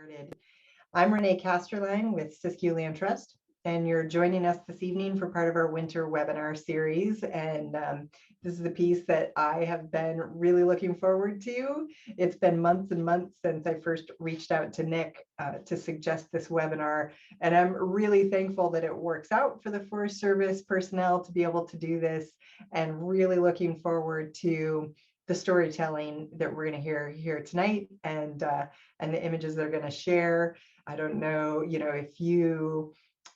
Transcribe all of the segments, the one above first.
Started. I'm Renee Casterline with Siskiyou Land Trust, and you're joining us this evening for part of our winter webinar series. And this is a piece that I have been really looking forward to. It's been months and months since I first reached out to Nick to suggest this webinar, and I'm really thankful that it works out for the Forest Service personnel to be able to do this, and really looking forward to the storytelling that we're going to hear here tonight, and the images they're going to share. I don't know, if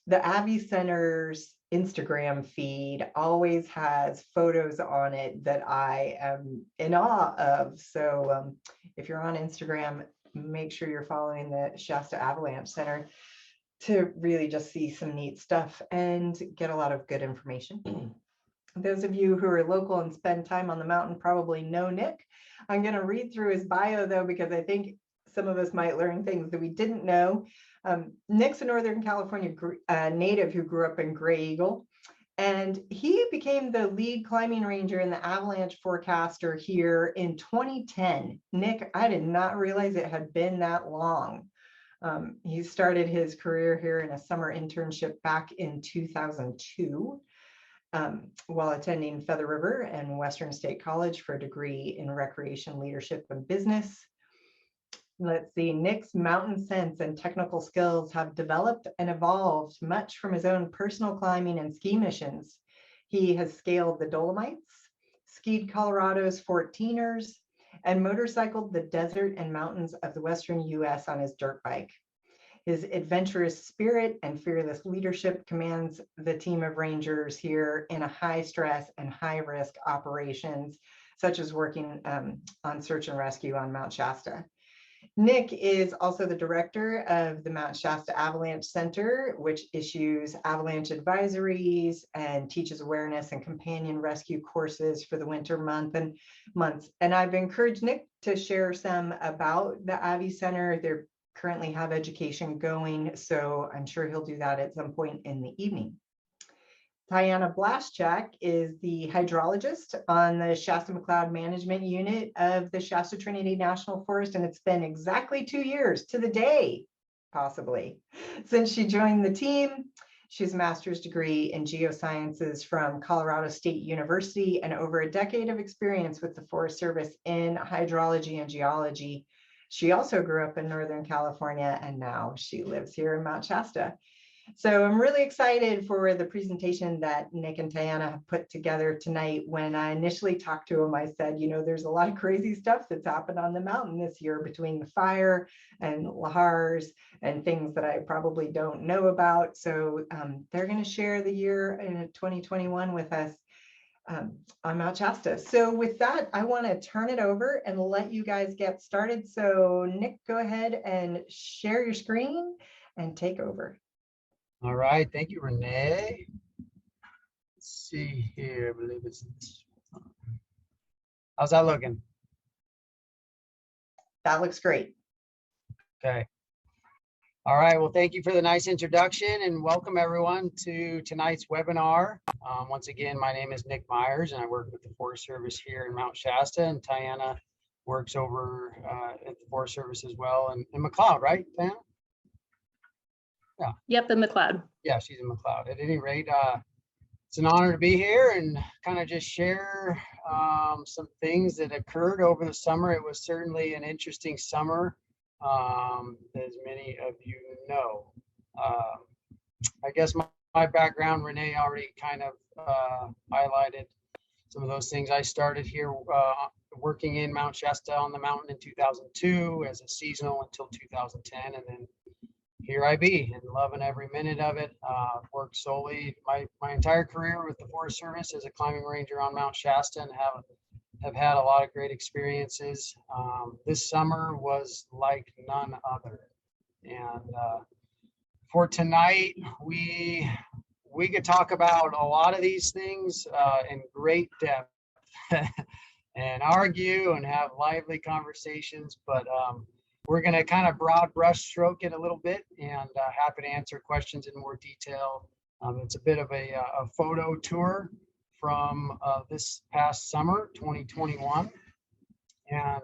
the Abbey Center's Instagram feed always has photos on it that I am in awe of. So if you're on Instagram, make sure you're following the Shasta Avalanche Center to really just see some neat stuff and get a lot of good information. Those of you who are local and spend time on the mountain probably know Nick. I'm going to read through his bio, though, because I think some of us might learn things that we didn't know. Nick's a Northern California native who grew up in Gray Eagle, and he became the lead climbing ranger and the avalanche forecaster here in 2010. Nick, I did not realize it had been that long. He started his career here in a summer internship back in 2002. While attending Feather River and Western State College for a degree in recreation leadership and business. Let's see, Nick's mountain sense and technical skills have developed and evolved much from his own personal climbing and ski missions. He has scaled the Dolomites, skied Colorado's 14ers, and motorcycled the desert and mountains of the Western US on his dirt bike. His adventurous spirit and fearless leadership commands the team of rangers here in a high stress and high risk operations, such as working on search and rescue on Mount Shasta. Nick is also the director of the Mount Shasta Avalanche Center, which issues avalanche advisories and teaches awareness and companion rescue courses for the winter months. And I've encouraged Nick to share some about the Avi Center. They're currently have education going, so I'm sure he'll do that at some point in the evening. Tyanna Blaschak is the hydrologist on the Shasta Mcleod Management Unit of the Shasta Trinity National Forest, and it's been exactly 2 years to the day, possibly, since she joined the team. She has a master's degree in geosciences from Colorado State University and over a decade of experience with the Forest Service in hydrology and geology. She also grew up in Northern California, and now she lives here in Mount Shasta. So I'm really excited for the presentation that Nick and Tyanna have put together tonight. When I initially talked to him, I said, there's a lot of crazy stuff that's happened on the mountain this year between the fire and lahars and things that I probably don't know about. So they're going to share the year in 2021 with us on Mount Shasta. So with that, I want to turn it over and let you guys get started. So Nick, go ahead and share your screen and take over. All right, thank you, Renee. Let's see here, I believe it's this one. How's that looking? That looks great. Okay. All right, well, thank you for the nice introduction and welcome everyone to tonight's webinar. Once again, my name is Nick Meyers and I work with the Forest Service here in Mount Shasta, and Tyanna works over at the Forest Service as well in Mcleod, right, Tyanna? Yeah. Yep, in Mcleod. Yeah, she's in Mcleod. At any rate, it's an honor to be here and kind of just share some things that occurred over the summer. It was certainly an interesting summer. As many of you know, I guess my background, Renee already kind of highlighted some of those things. I started here working in Mount Shasta on the mountain in 2002 as a seasonal until 2010, and then here I be and loving every minute of it. Worked solely my entire career with the Forest Service as a climbing ranger on Mount Shasta, and have had a lot of great experiences. This summer was like none other. And for tonight, we could talk about a lot of these things in great depth and argue and have lively conversations, but we're going to kind of broad brush stroke it a little bit, and happy to answer questions in more detail. It's a bit of a photo tour from this past summer, 2021. And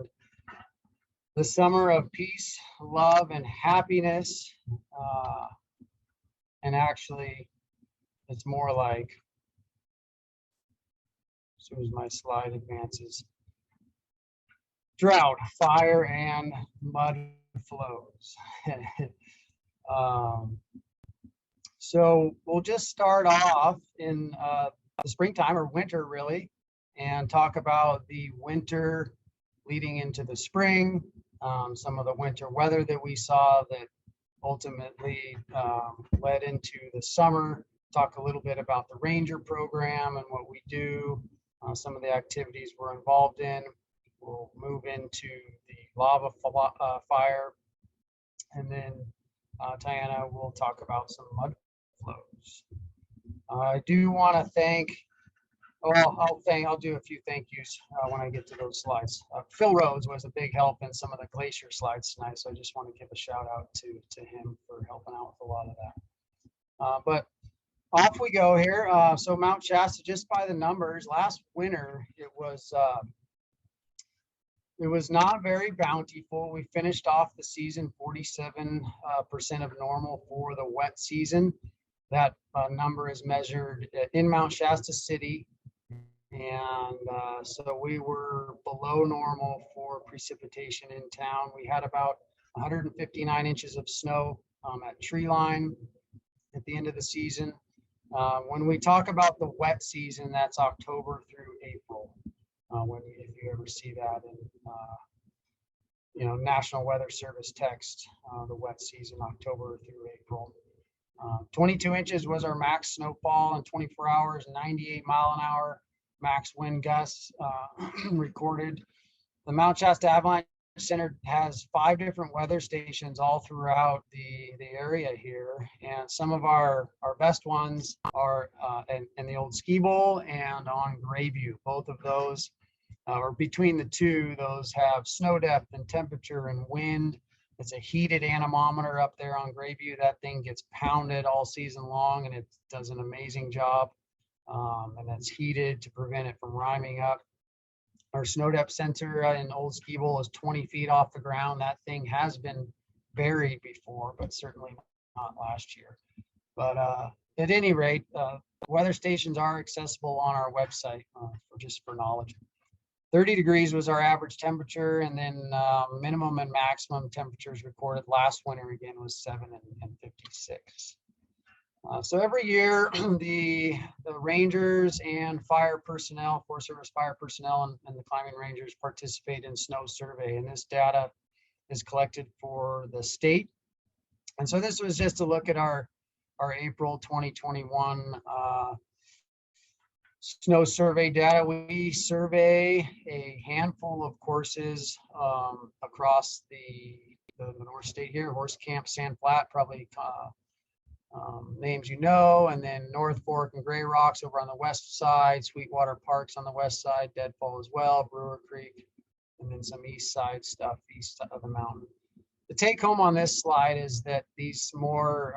the summer of peace, love, and happiness. And actually, it's more like, as soon as my slide advances, drought, fire, and mud flows. So we'll just start off in the springtime, or winter really, and talk about the winter leading into the spring, some of the winter weather that we saw that ultimately led into the summer, talk a little bit about the ranger program and what we do, some of the activities we're involved in. We'll move into the lava fire, and then Tyanna will talk about some mud flows. I do want to thank, I'll do a few thank yous when I get to those slides. Phil Rhodes was a big help in some of the glacier slides tonight, so I just want to give a shout out to him for helping out with a lot of that. But off we go here. So Mount Shasta, just by the numbers, last winter it was not very bountiful. We finished off the season 47% of normal for the wet season. That number is measured in Mount Shasta City. And so we were below normal for precipitation in town. We had about 159 inches of snow at tree line at the end of the season. When we talk about the wet season, that's October through April. If you ever see that in, National Weather Service text, the wet season, October through April. 22 inches was our max snowfall in 24 hours, 98 mile an hour max wind gusts recorded. The Mount Shasta Avalanche Center has 5 different weather stations all throughout the area here, and some of our best ones are in the old ski bowl and on Grayview. Both of those, or between the two, those have snow depth and temperature and wind. It's a heated anemometer up there on Grayview. That thing gets pounded all season long, and it does an amazing job. And it's heated to prevent it from riming up. Our snow depth sensor in Old Ski Bowl is 20 feet off the ground. That thing has been buried before, but certainly not last year. But at any rate, weather stations are accessible on our website for knowledge. 30 degrees was our average temperature, and then minimum and maximum temperatures recorded last winter again was 7 and 56. So every year, the rangers and fire personnel, Forest Service fire personnel and the climbing rangers participate in snow survey, and this data is collected for the state. And so this was just to look at our April 2021 snow survey data. We survey a handful of courses across the North State here: Horse Camp, Sand Flat, probably names and then North Fork and Gray Rocks over on the west side, Sweetwater Parks on the west side, Deadfall as well, Brewer Creek, and then some east side stuff east of the mountain. The take home on this slide is that these more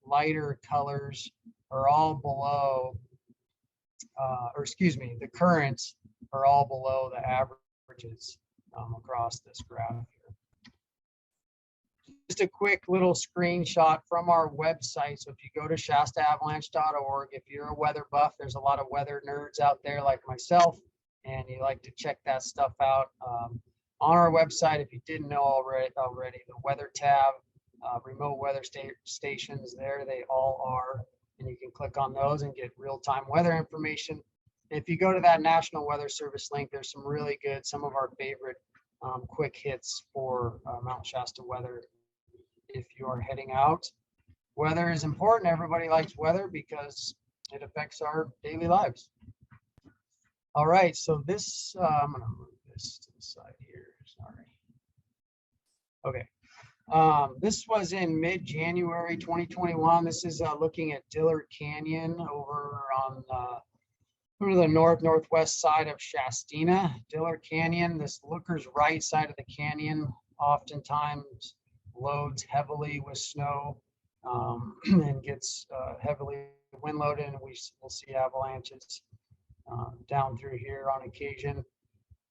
lighter colors are all below, the currents are all below the averages across this graph here. Just a quick little screenshot from our website. So if you go to shastaavalanche.org, if you're a weather buff, there's a lot of weather nerds out there like myself, and you like to check that stuff out. On our website, if you didn't know already, the weather tab, remote weather stations, there they all are, and you can click on those and get real-time weather information. If you go to that National Weather Service link, there's some really good, some of our favorite quick hits for Mount Shasta weather. If you are heading out, weather is important. Everybody likes weather because it affects our daily lives. All right, so this, I'm gonna move this to the side here, sorry. Okay, this was in mid-January 2021. This is looking at Dillard Canyon over on the northwest side of Shastina. Dillard Canyon, this looker's right side of the canyon, oftentimes loads heavily with snow and gets heavily wind loaded, and we'll see avalanches down through here on occasion.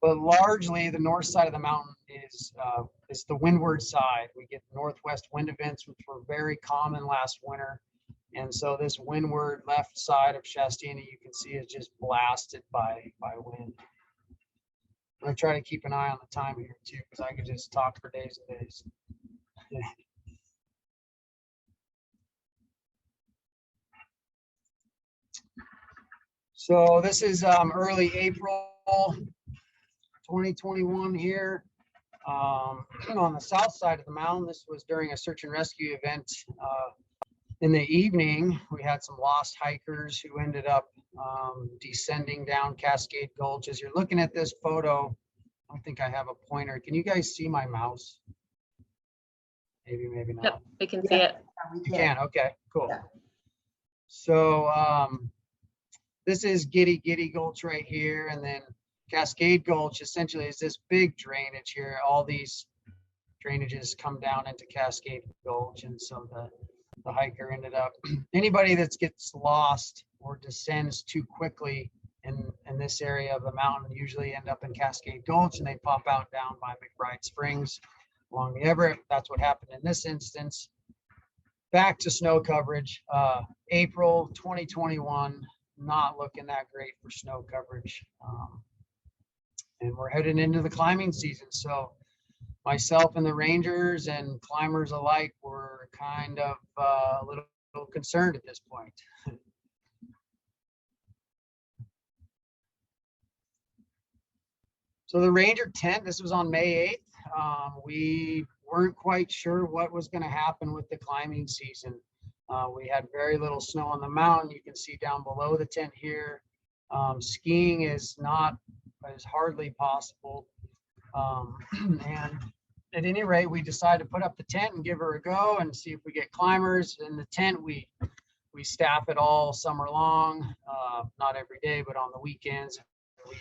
but largely the north side of the mountain is the windward side. We get northwest wind events, which were very common last winter. And so this windward left side of Shastina, you can see is just blasted by wind. I'm gonna try to keep an eye on the time here too, because I could just talk for days and days. So this is early April 2021 here. On the south side of the mountain, this was during a search and rescue event. In the evening, we had some lost hikers who ended up descending down Cascade Gulch. As you're looking at this photo, I don't think I have a pointer. Can you guys see my mouse? Maybe, maybe not. Yep, we can see it. You can, okay, cool. Yeah. So this is Giddy Gulch right here, and then Cascade Gulch essentially is this big drainage here. All these drainages come down into Cascade Gulch, and so the hiker ended up, anybody that gets lost or descends too quickly in this area of the mountain usually end up in Cascade Gulch, and they pop out down by McBride Springs along the Everett. That's what happened in this instance. Back to snow coverage, April 2021, not looking that great for snow coverage. And we're headed into the climbing season. So myself and the rangers and climbers alike were kind of a little concerned at this point. So the ranger tent, this was on May 8th. We weren't quite sure what was going to happen with the climbing season. We had very little snow on the mountain. You can see down below the tent here. Skiing is hardly possible. And at any rate, we decided to put up the tent and give her a go and see if we get climbers. In the tent, we staff it all summer long, not every day, but on the weekends. We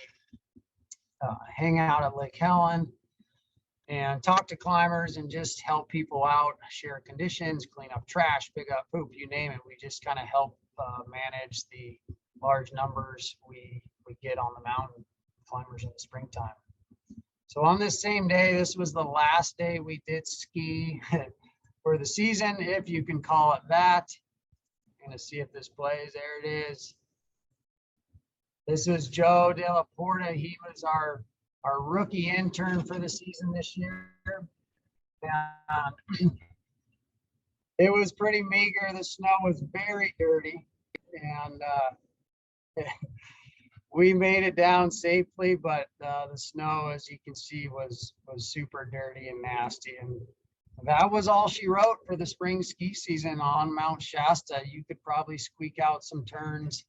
hang out at Lake Helen and talk to climbers and just help people out, share conditions, clean up trash, pick up poop, you name it. We just kind of help manage the large numbers we get on the mountain, climbers in the springtime. So on this same day, this was the last day we did ski for the season, if you can call it that. I'm gonna see if this plays. There it is. This was Joe De La Porta. He was our rookie intern for the season this year. And it was pretty meager. The snow was very dirty, and we made it down safely, but the snow, as you can see, was super dirty and nasty. And that was all she wrote for the spring ski season on Mount Shasta. You could probably squeak out some turns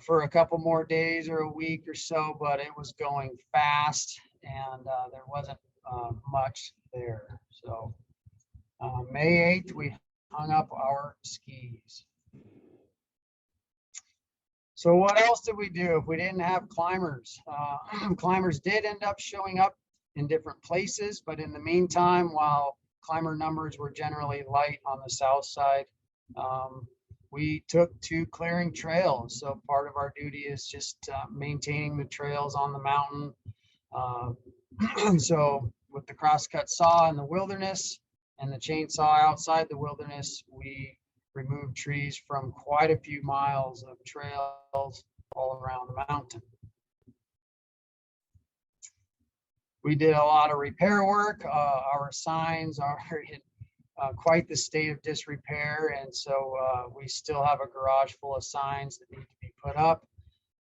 for a couple more days or a week or so, but it was going fast, and there wasn't much there. So May 8th, we hung up our skis. So what else did we do if we didn't have climbers? Climbers did end up showing up in different places, but in the meantime, while climber numbers were generally light on the south side, we took to clearing trails. So part of our duty is just maintaining the trails on the mountain. So with the crosscut saw in the wilderness and the chainsaw outside the wilderness, we removed trees from quite a few miles of trails all around the mountain. We did a lot of repair work. Our signs are in quite the state of disrepair, and so we still have a garage full of signs that need to be put up.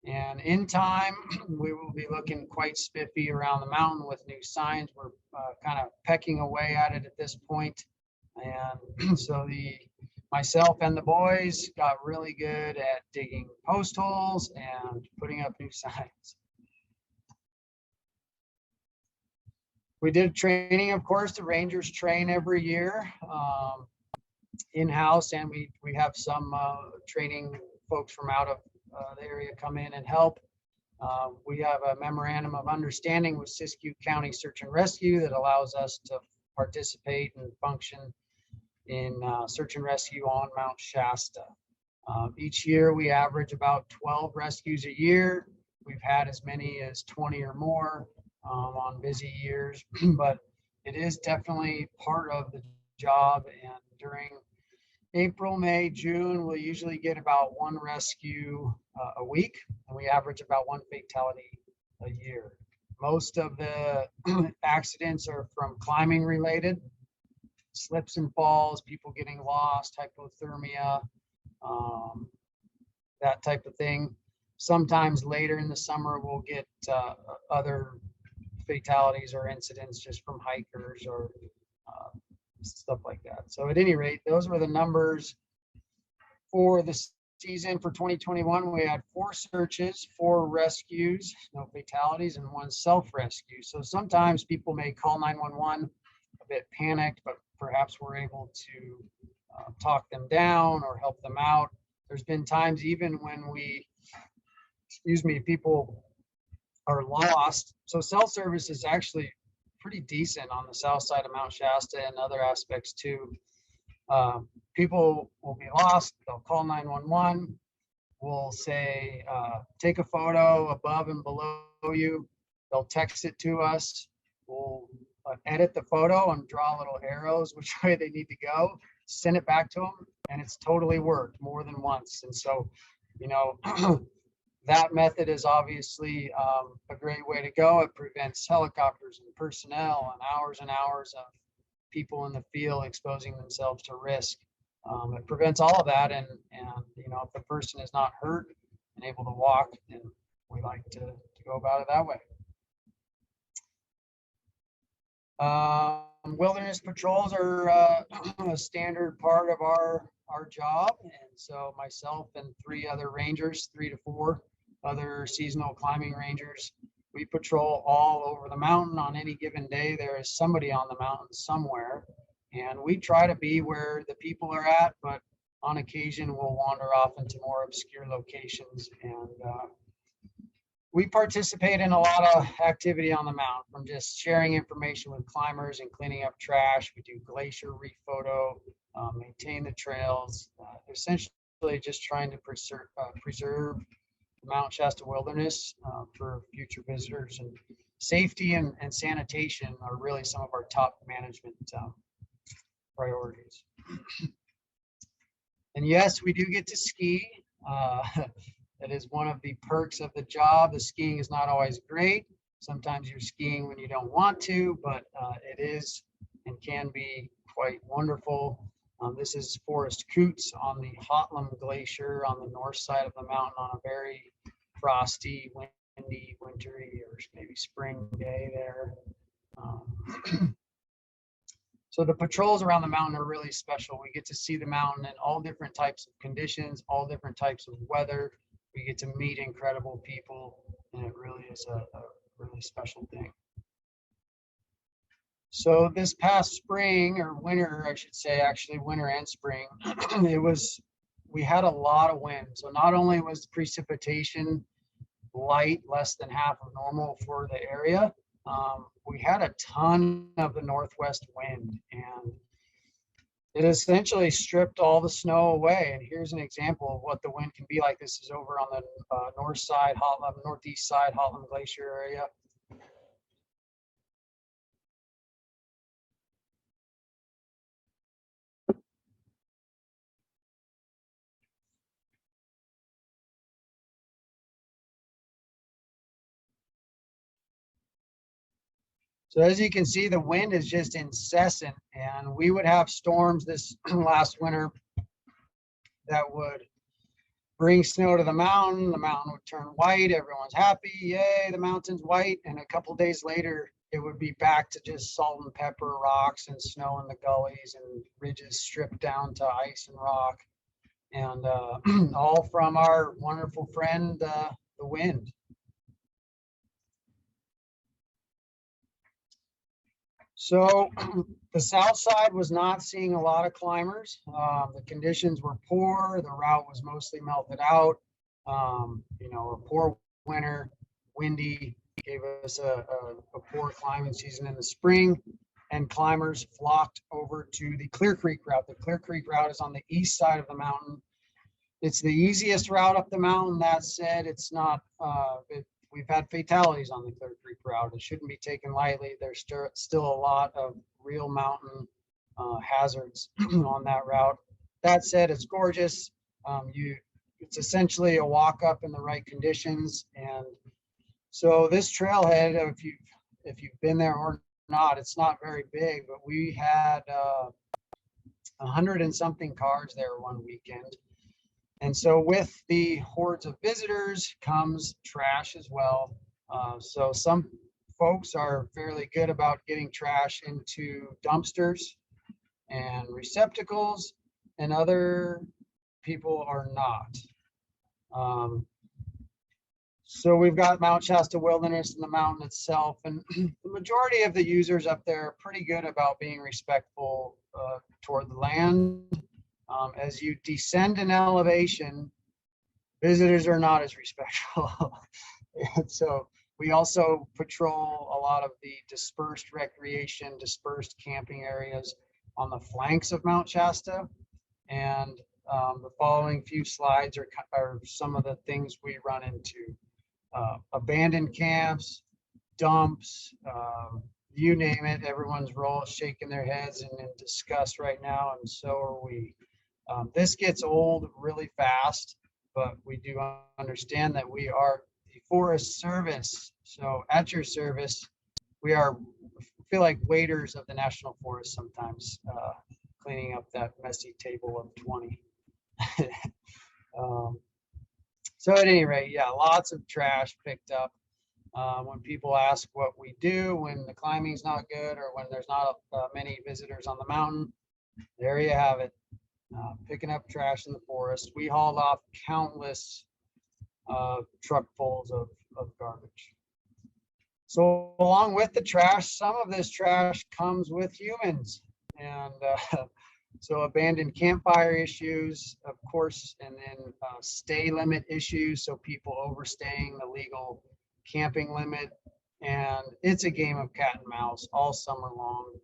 And in time, we will be looking quite spiffy around the mountain with new signs. We're kind of pecking away at it at this point. And so myself and the boys got really good at digging post holes and putting up new signs. We did training, of course. The rangers train every year in-house, and we have some training folks from out of the area come in and help. We have a memorandum of understanding with Siskiyou County Search and Rescue that allows us to participate and function in search and rescue on Mount Shasta. Each year we average about 12 rescues a year. we've had as many as 20 or more on busy years, but it is definitely part of the job. And during April, May, June, we'll usually get about one rescue a week, and we average about one fatality a year. Most of the accidents are from climbing related, slips and falls, people getting lost, hypothermia, that type of thing. Sometimes later in the summer, we'll get other fatalities or incidents just from hikers or stuff like that. So at any rate, those were the numbers for the season for 2021. We had 4 searches, 4 rescues, no fatalities, and 1 self-rescue. So sometimes people may call 911 a bit panicked, but perhaps we're able to talk them down or help them out. There's been times even when people are lost. So cell service is actually pretty decent on the south side of Mount Shasta and other aspects too. People will be lost, they'll call 911, we'll say, take a photo above and below you, they'll text it to us, we'll edit the photo and draw little arrows which way they need to go, send it back to them, and it's totally worked more than once. And so, you know, that method is obviously a great way to go. It prevents helicopters and personnel and hours of people in the field exposing themselves to risk. It prevents all of that, and you know, if the person is not hurt and able to walk, then we like to go about it that way. Wilderness patrols are a standard part of our job, and so myself and 3 other rangers, 3 to 4 other seasonal climbing rangers, we patrol all over the mountain. On any given day, there is somebody on the mountain somewhere, and we try to be where the people are at, but on occasion we'll wander off into more obscure locations. And we participate in a lot of activity on the mountain, from just sharing information with climbers and cleaning up trash. We do glacier rephoto, maintain the trails, essentially just trying to preserve the Mount Shasta wilderness for future visitors. And safety and sanitation are really some of our top management priorities. And yes, we do get to ski. That is one of the perks of the job. The skiing is not always great. Sometimes you're skiing when you don't want to, but it is and can be quite wonderful. This is Forest Coots on the Holland Glacier on the north side of the mountain on a very frosty, windy, wintry, or maybe spring day there. So the patrols around the mountain are really special. We get to see the mountain in all different types of conditions, all different types of weather. We get to meet incredible people, and it really is a really special thing. So this past spring, or winter, I should say, actually winter and spring, we had a lot of wind. So not only was precipitation light, less than half of normal for the area, we had a ton of the northwest wind, and it essentially stripped all the snow away. And here's an example of what the wind can be like. This is over on the northeast side, Holland Glacier area. So as you can see, the wind is just incessant, and we would have storms this last winter that would bring snow to the mountain would turn white, everyone's happy, yay, the mountain's white, and a couple days later, it would be back to just salt and pepper rocks and snow in the gullies and ridges stripped down to ice and rock, and all from our wonderful friend, the wind. So the south side was not seeing a lot of climbers. The conditions were poor. The route was mostly melted out. You know, a poor winter, windy, gave us a poor climbing season in the spring, and climbers flocked over to the Clear Creek route. The Clear Creek route is on the east side of the mountain. It's the easiest route up the mountain. That said, it's not, we've had fatalities on the Clear Creek route. It shouldn't be taken lightly. There's still a lot of real mountain hazards on that route. That said, it's gorgeous. It's essentially a walk up in the right conditions. And so this trailhead, if you've been there or not, it's not very big, but we had 100 and something cars there one weekend. And so with the hordes of visitors comes trash as well. So some folks are fairly good about getting trash into dumpsters and receptacles, and other people are not. So we've got Mount Shasta Wilderness and the mountain itself, and the majority of the users up there are pretty good about being respectful toward the land. As you descend in elevation, visitors are not as respectful. And so we also patrol a lot of the dispersed recreation, dispersed camping areas on the flanks of Mount Shasta. And the following few slides are some of the things we run into. Abandoned camps, dumps, you name it. Everyone's shaking their heads and in disgust right now, and so are we. This gets old really fast, but we do understand that we are the Forest Service. So at your service, we feel like waiters of the National Forest sometimes, cleaning up that messy table of 20. So at any rate, yeah, lots of trash picked up. When people ask what we do when the climbing's not good or when there's not many visitors on the mountain, there you have it. Picking up trash in the forest. We hauled off countless truckfuls of garbage. So along with the trash, some of this trash comes with humans. And so abandoned campfire issues, of course, and then stay limit issues. So people overstaying the legal camping limit. And it's a game of cat and mouse all summer long.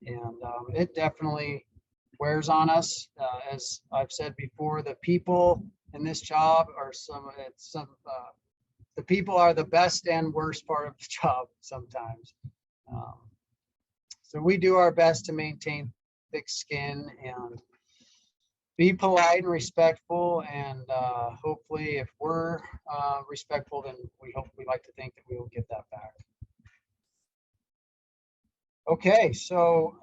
And it definitely wears on us. As I've said before, the people in this job are the people are the best and worst part of the job sometimes. So we do our best to maintain thick skin and be polite and respectful, and hopefully if we're respectful, then we like to think that we will get that back. Okay, so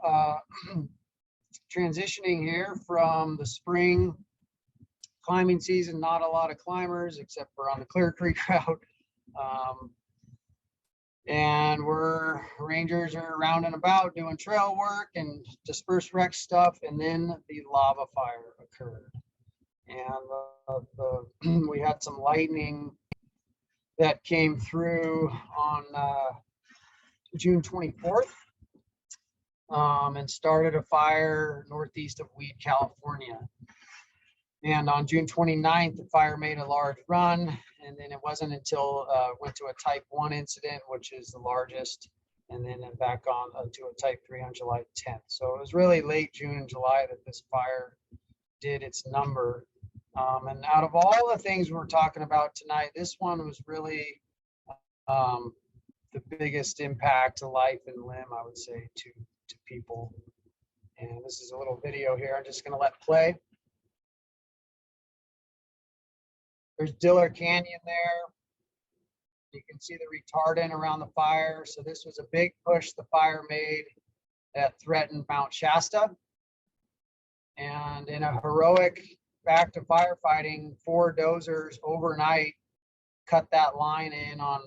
transitioning here from the spring climbing season, not a lot of climbers except for on the Clear Creek route. And rangers are around and about doing trail work and dispersed wreck stuff. And then the lava fire occurred. And we had some lightning that came through on June 24th. And started a fire northeast of Weed, California. And on June 29th, the fire made a large run, and then it wasn't until went to a type 1 incident, which is the largest, and then back on to a type 3 on July 10th. So it was really late June and July that this fire did its number. And out of all the things we're talking about tonight, this one was really the biggest impact to life and limb, I would say, to people. And this is a little video here I'm just going to let play. There's Diller Canyon there. You can see the retardant around the fire. So this was a big push the fire made that threatened Mount Shasta. And in a heroic act of firefighting, 4 dozers overnight cut that line in on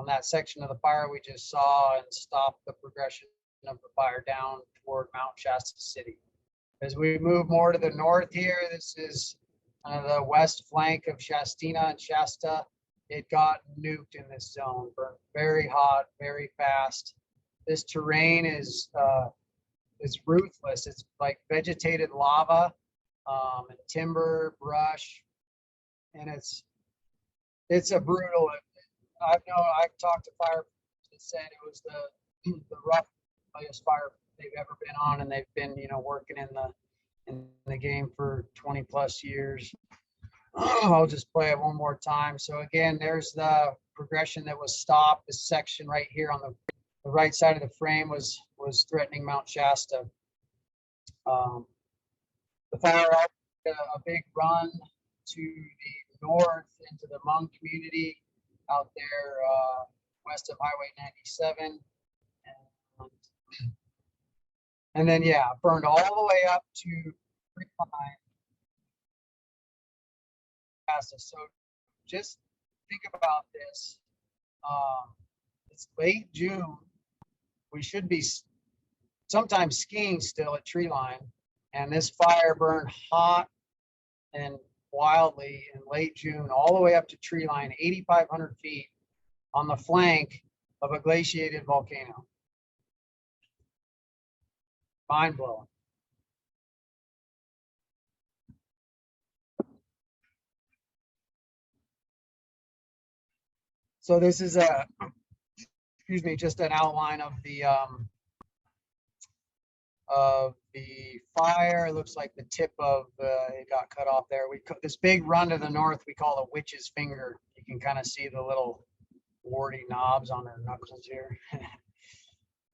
that section of the fire we just saw and stopped the progression of the fire down toward Mount Shasta City. As we move more to the north here, this is the west flank of Shastina and Shasta. It got nuked in this zone, burned very hot, very fast. This terrain is ruthless. It's like vegetated lava, and timber, brush, and it's a brutal. I've talked to fire that said it was the roughest fire they've ever been on, and they've been working in the game for 20 plus years. I'll just play it one more time. So again, there's the progression that was stopped. This section right here on the right side of the frame was threatening Mount Shasta. The fire had a big run to the north into the Hmong community out there west of Highway 97. And then, yeah, burned all the way up to Shasta. So just think about this. It's late June. We should be sometimes skiing still at tree line. And this fire burned hot and wildly in late June, all the way up to tree line, 8,500 feet on the flank of a glaciated volcano. Mind blowing. So this is just an outline of the fire. It looks like the tip of it got cut off there. This big run to the north we call the witch's finger. You can kind of see the little warty knobs on her knuckles here.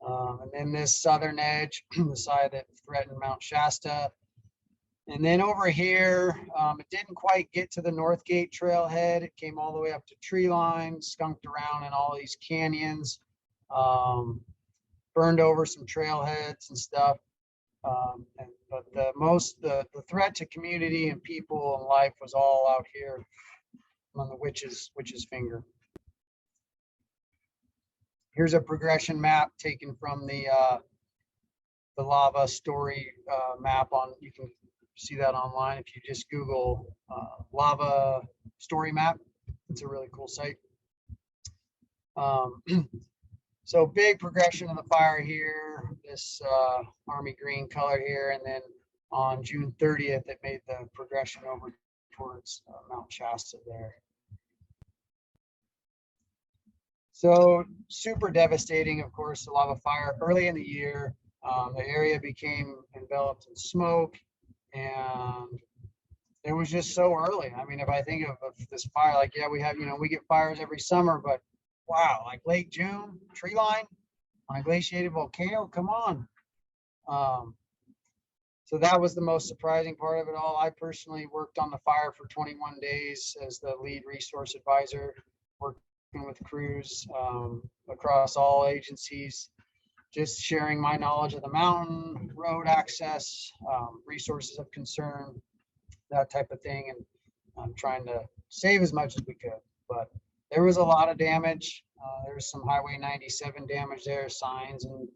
And then this southern edge, the side that threatened Mount Shasta. And then over here, it didn't quite get to the North Gate trailhead. It came all the way up to tree line, skunked around in all these canyons, burned over some trailheads and stuff. But the threat to community and people and life was all out here on the witch's finger. Here's a progression map taken from the lava story map you can see that online if you just Google lava story map. It's a really cool site. So big progression of the fire here, this army green color here, and then on June 30th, it made the progression over towards Mount Shasta there. So super devastating, of course, the lava fire early in the year. The area became enveloped in smoke, and it was just so early. I mean, if I think of this fire, like, yeah, we get fires every summer, but wow, like late June, tree line on a glaciated volcano, come on. So that was the most surprising part of it all. I personally worked on the fire for 21 days as the lead resource advisor, working with crews across all agencies, just sharing my knowledge of the mountain, road access, resources of concern, that type of thing. And I'm trying to save as much as we could, but there was a lot of damage. There was some Highway 97 damage there, signs and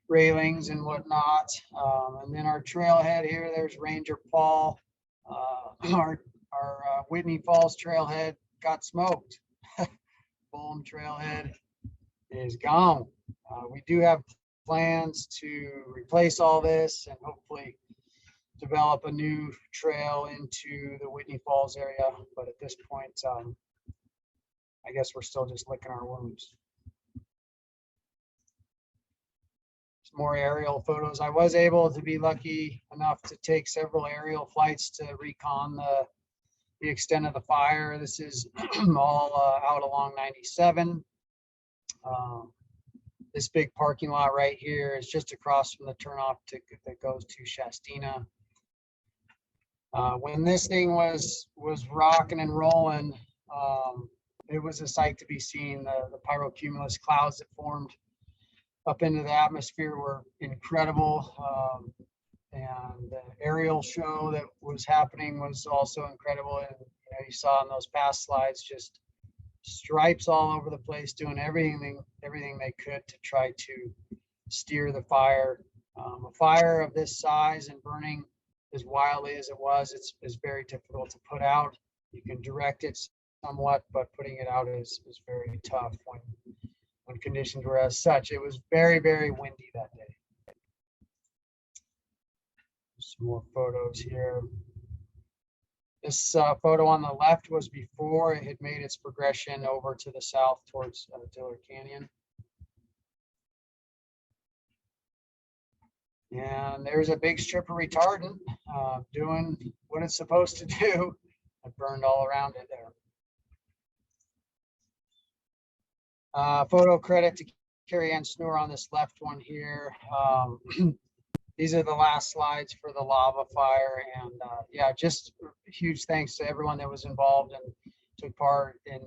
railings and whatnot. And then our trailhead here, there's Ranger Paul. Our Whitney Falls trailhead got smoked. Boom trailhead is gone. We do have plans to replace all this and hopefully develop a new trail into the Whitney Falls area. But at this point, I guess we're still just licking our wounds. Some more aerial photos. I was able to be lucky enough to take several aerial flights to recon the extent of the fire. This is all out along 97. This big parking lot right here is just across from the turnoff that goes to Shastina. When this thing was rocking and rolling, it was a sight to be seen. The pyrocumulus clouds that formed up into the atmosphere were incredible. And the aerial show that was happening was also incredible. And you saw in those past slides, just stripes all over the place, doing everything they could to try to steer the fire. A fire of this size and burning as wildly as it was, it's very difficult to put out. You can direct it somewhat, but putting it out is very tough when conditions were as such. It was very, very windy that day. Some more photos here. This photo on the left was before it had made its progression over to the south towards Diller Canyon. And there's a big strip of retardant doing what it's supposed to do. burned all around it there. Photo credit to Carrie Ann Snore on this left one here. These are the last slides for the lava fire, and yeah, just huge thanks to everyone that was involved and took part in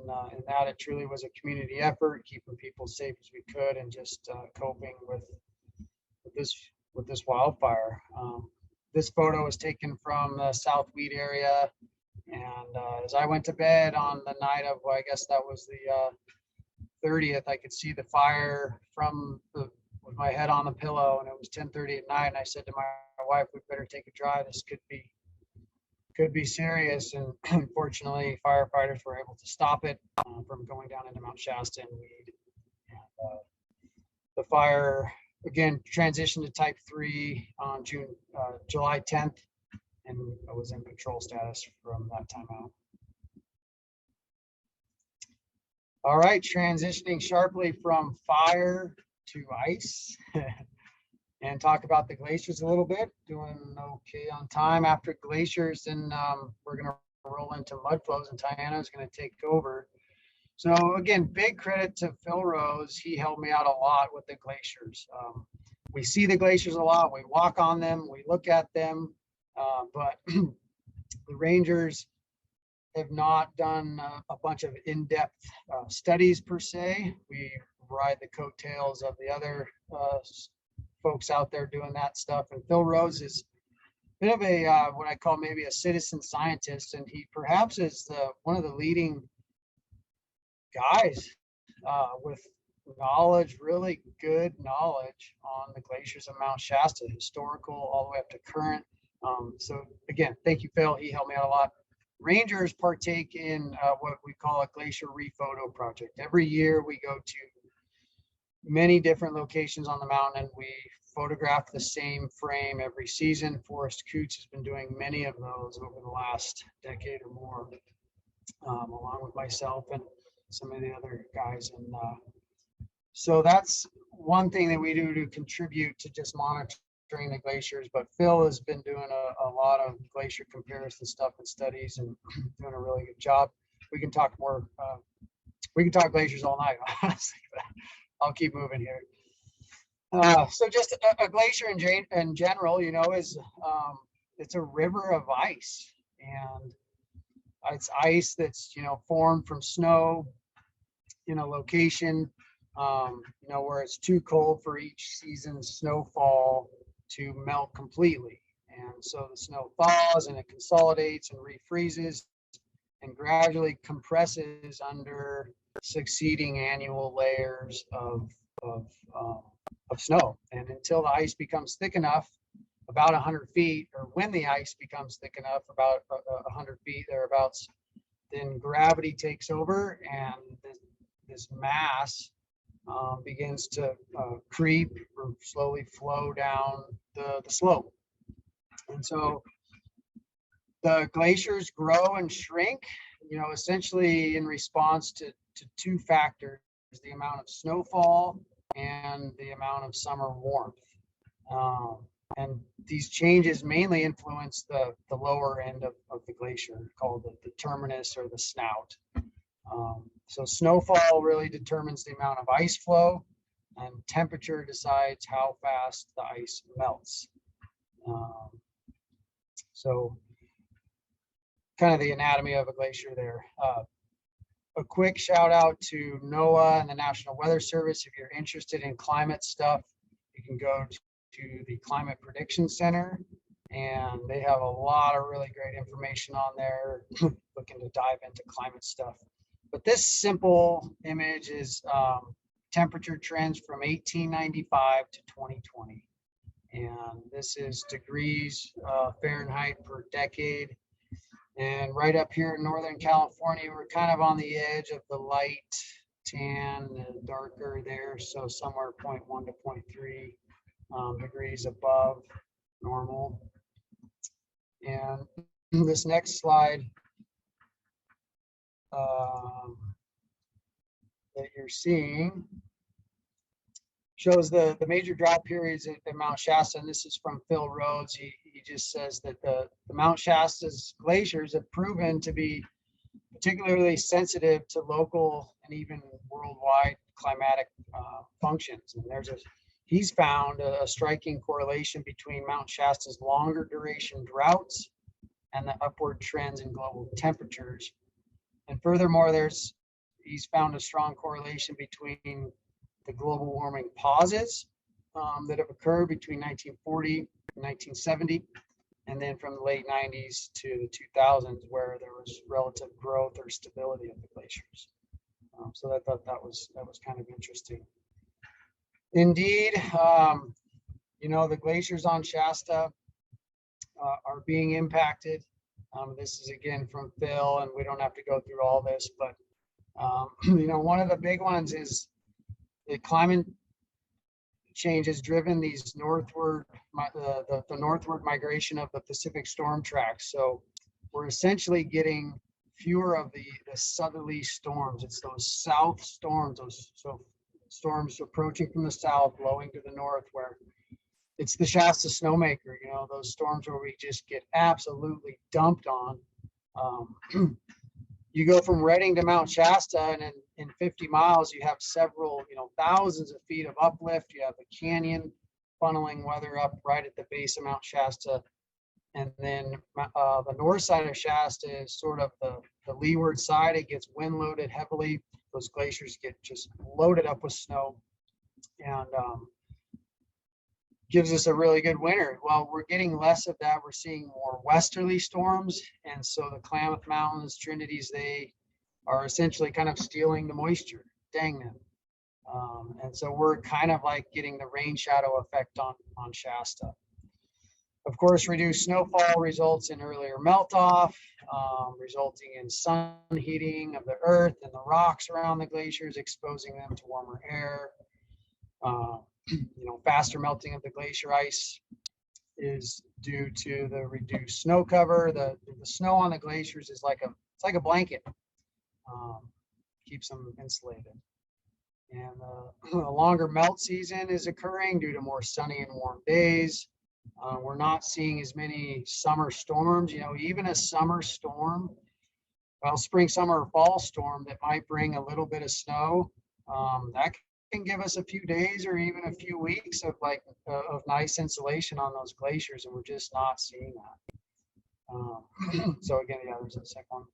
that. It truly was a community effort, keeping people safe as we could, and just coping with this wildfire. This photo was taken from the South Weed area, and as I went to bed on the night of, well, I guess that was the 30th, I could see the fire with my head on the pillow, and it was 10:30 at night. And I said to my wife, "We better take a drive. This could be serious." And unfortunately, firefighters were able to stop it from going down into Mount Shasta and Weed. And, the fire again transitioned to type 3 on July 10th, and I was in control status from that time out. All right, transitioning sharply from fire to ice and talk about the glaciers a little bit. Doing okay on time after glaciers, and we're going to roll into Mudflows, and Tyanna is going to take over. So again, big credit to Phil Rose. He helped me out a lot with the glaciers. We see the glaciers a lot. We walk on them. We look at them, but the rangers have not done a bunch of in-depth studies per se. We ride the coattails of the other folks out there doing that stuff. And Phil Rose is a bit of a what I call maybe a citizen scientist, and he perhaps is one of the leading guys with knowledge, really good knowledge on the glaciers of Mount Shasta, historical all the way up to current. So again, thank you, Phil. He helped me out a lot. Rangers partake in what we call a glacier rephoto project. Every year we go to many different locations on the mountain, and we photograph the same frame every season. Forrest Coots has been doing many of those over the last decade or more, along with myself and some of the other guys. And so that's one thing that we do to contribute to just monitoring the glaciers. But Phil has been doing a lot of glacier comparison stuff and studies, and doing a really good job. We can talk more. We can talk glaciers all night, honestly, but I'll keep moving here. So just a glacier in general, you know, is it's a river of ice, and it's ice that's, you know, formed from snow in a location, you know, where it's too cold for each season's snowfall to melt completely. And so the snow thaws and it consolidates and refreezes and gradually compresses under succeeding annual layers of snow. And until the ice becomes thick enough, about 100 feet, or when the ice becomes thick enough, about 100 feet thereabouts, then gravity takes over, and this mass begins to creep or slowly flow down the slope. And so the glaciers grow and shrink, you know, essentially in response to two factors: the amount of snowfall and the amount of summer warmth. And these changes mainly influence the lower end of the glacier, called the terminus or the snout. So snowfall really determines the amount of ice flow, and temperature decides how fast the ice melts. So kind of the anatomy of a glacier there. A quick shout out to NOAA and the National Weather Service. If you're interested in climate stuff, you can go to the Climate Prediction Center, and they have a lot of really great information on there looking to dive into climate stuff. But this simple image is temperature trends from 1895 to 2020. And this is degrees Fahrenheit per decade. And right up here in Northern California, we're kind of on the edge of the light tan, the darker there. So somewhere 0.1 to 0.3 degrees above normal. And this next slide that you're seeing shows the major drought periods at Mount Shasta, and this is from Phil Rhodes. He just says that the Mount Shasta's glaciers have proven to be particularly sensitive to local and even worldwide climatic functions. And he's found a striking correlation between Mount Shasta's longer duration droughts and the upward trends in global temperatures. And furthermore, he's found a strong correlation between the global warming pauses that have occurred between 1940 and 1970, and then from the late 90s to the 2000s, where there was relative growth or stability of the glaciers. So I thought that was kind of interesting. Indeed, the glaciers on Shasta are being impacted. This is again from Phil, and we don't have to go through all this, but one of the big ones is the climate change has driven these northward, the northward migration of the Pacific storm tracks. So we're essentially getting fewer of the southerly storms. It's those south storms, storms approaching from the south, blowing to the north, where it's the Shasta snowmaker, those storms where we just get absolutely dumped on. You go from Redding to Mount Shasta, and in 50 miles, you have several, thousands of feet of uplift. You have a canyon funneling weather up right at the base of Mount Shasta. And then the north side of Shasta is sort of the leeward side. It gets wind loaded heavily. Those glaciers get just loaded up with snow, and gives us a really good winter. Well, we're getting less of that. We're seeing more westerly storms. And so the Klamath Mountains, Trinities, they are essentially kind of stealing the moisture. Dang them. And so we're kind of like getting the rain shadow effect on Shasta. Of course, reduced snowfall results in earlier melt off, resulting in sun heating of the earth and the rocks around the glaciers, exposing them to warmer air. Faster melting of the glacier ice is due to the reduced snow cover. The snow on the glaciers is like a blanket, keeps them insulated. And a longer melt season is occurring due to more sunny and warm days. We're not seeing as many summer storms. Even a summer storm, spring, summer, or fall storm that might bring a little bit of snow, that can give us a few days or even a few weeks of nice insulation on those glaciers, and we're just not seeing that. So again, there's a second one.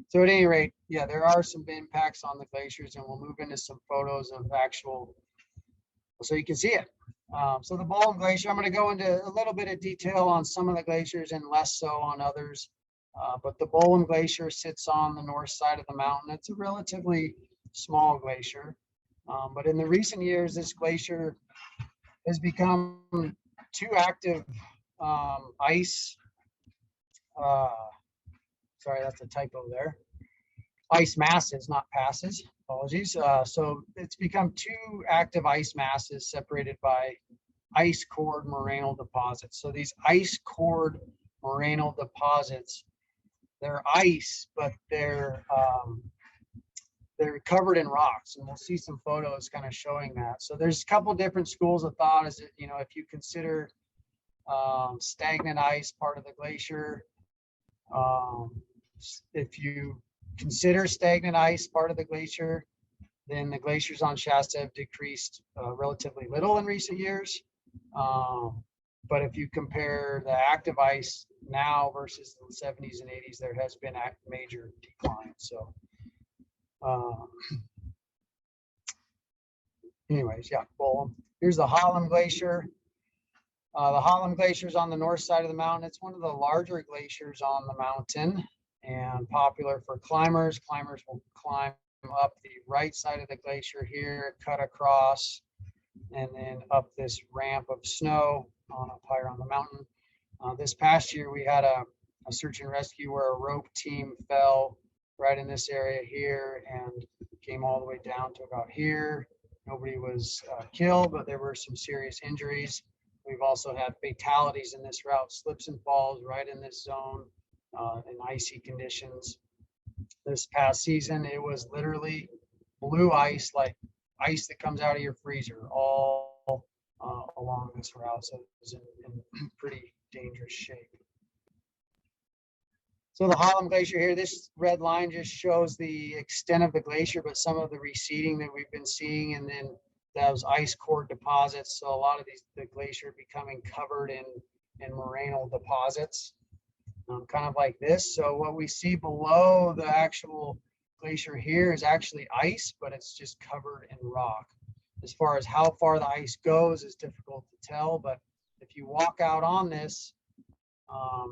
So at any rate, there are some impacts on the glaciers, and we'll move into some photos of actual, so you can see it. So the Boulder Glacier, I'm going to go into a little bit of detail on some of the glaciers and less so on others. But the Boulder Glacier sits on the north side of the mountain. It's a relatively small glacier, but in the recent years, this glacier has become two active ice. Sorry, that's a typo there. Ice masses, not passes. Apologies. So it's become two active ice masses separated by ice cored morainal deposits. So these ice cored morainal deposits, they're ice, but they're covered in rocks, and we'll see some photos kind of showing that. So there's a couple different schools of thought. Is it, if you consider stagnant ice part of the glacier, if you consider stagnant ice part of the glacier, then the glaciers on Shasta have decreased relatively little in recent years. But if you compare the active ice now versus the 70s and 80s, there has been a major decline. So anyways, well, here's the Holland Glacier. The Holland Glacier is on the north side of the mountain. It's one of the larger glaciers on the mountain and popular for climbers. Climbers will climb up the right side of the glacier here, cut across, and then up this ramp of snow up higher on the mountain. This past year, we had a search and rescue where a rope team fell right in this area here and came all the way down to about here. Nobody was killed, but there were some serious injuries. We've also had fatalities in this route, slips and falls right in this zone in icy conditions. This past season, it was literally blue ice, like ice that comes out of your freezer all along this route. So it's in pretty dangerous shape. So the Holland Glacier here, this red line just shows the extent of the glacier, but some of the receding that we've been seeing, and then those ice core deposits. So a lot of the glacier becoming covered in morainal deposits, kind of like this. So what we see below the actual glacier here is actually ice, but it's just covered in rock. As far as how far the ice goes is difficult to tell, but if you walk out on this,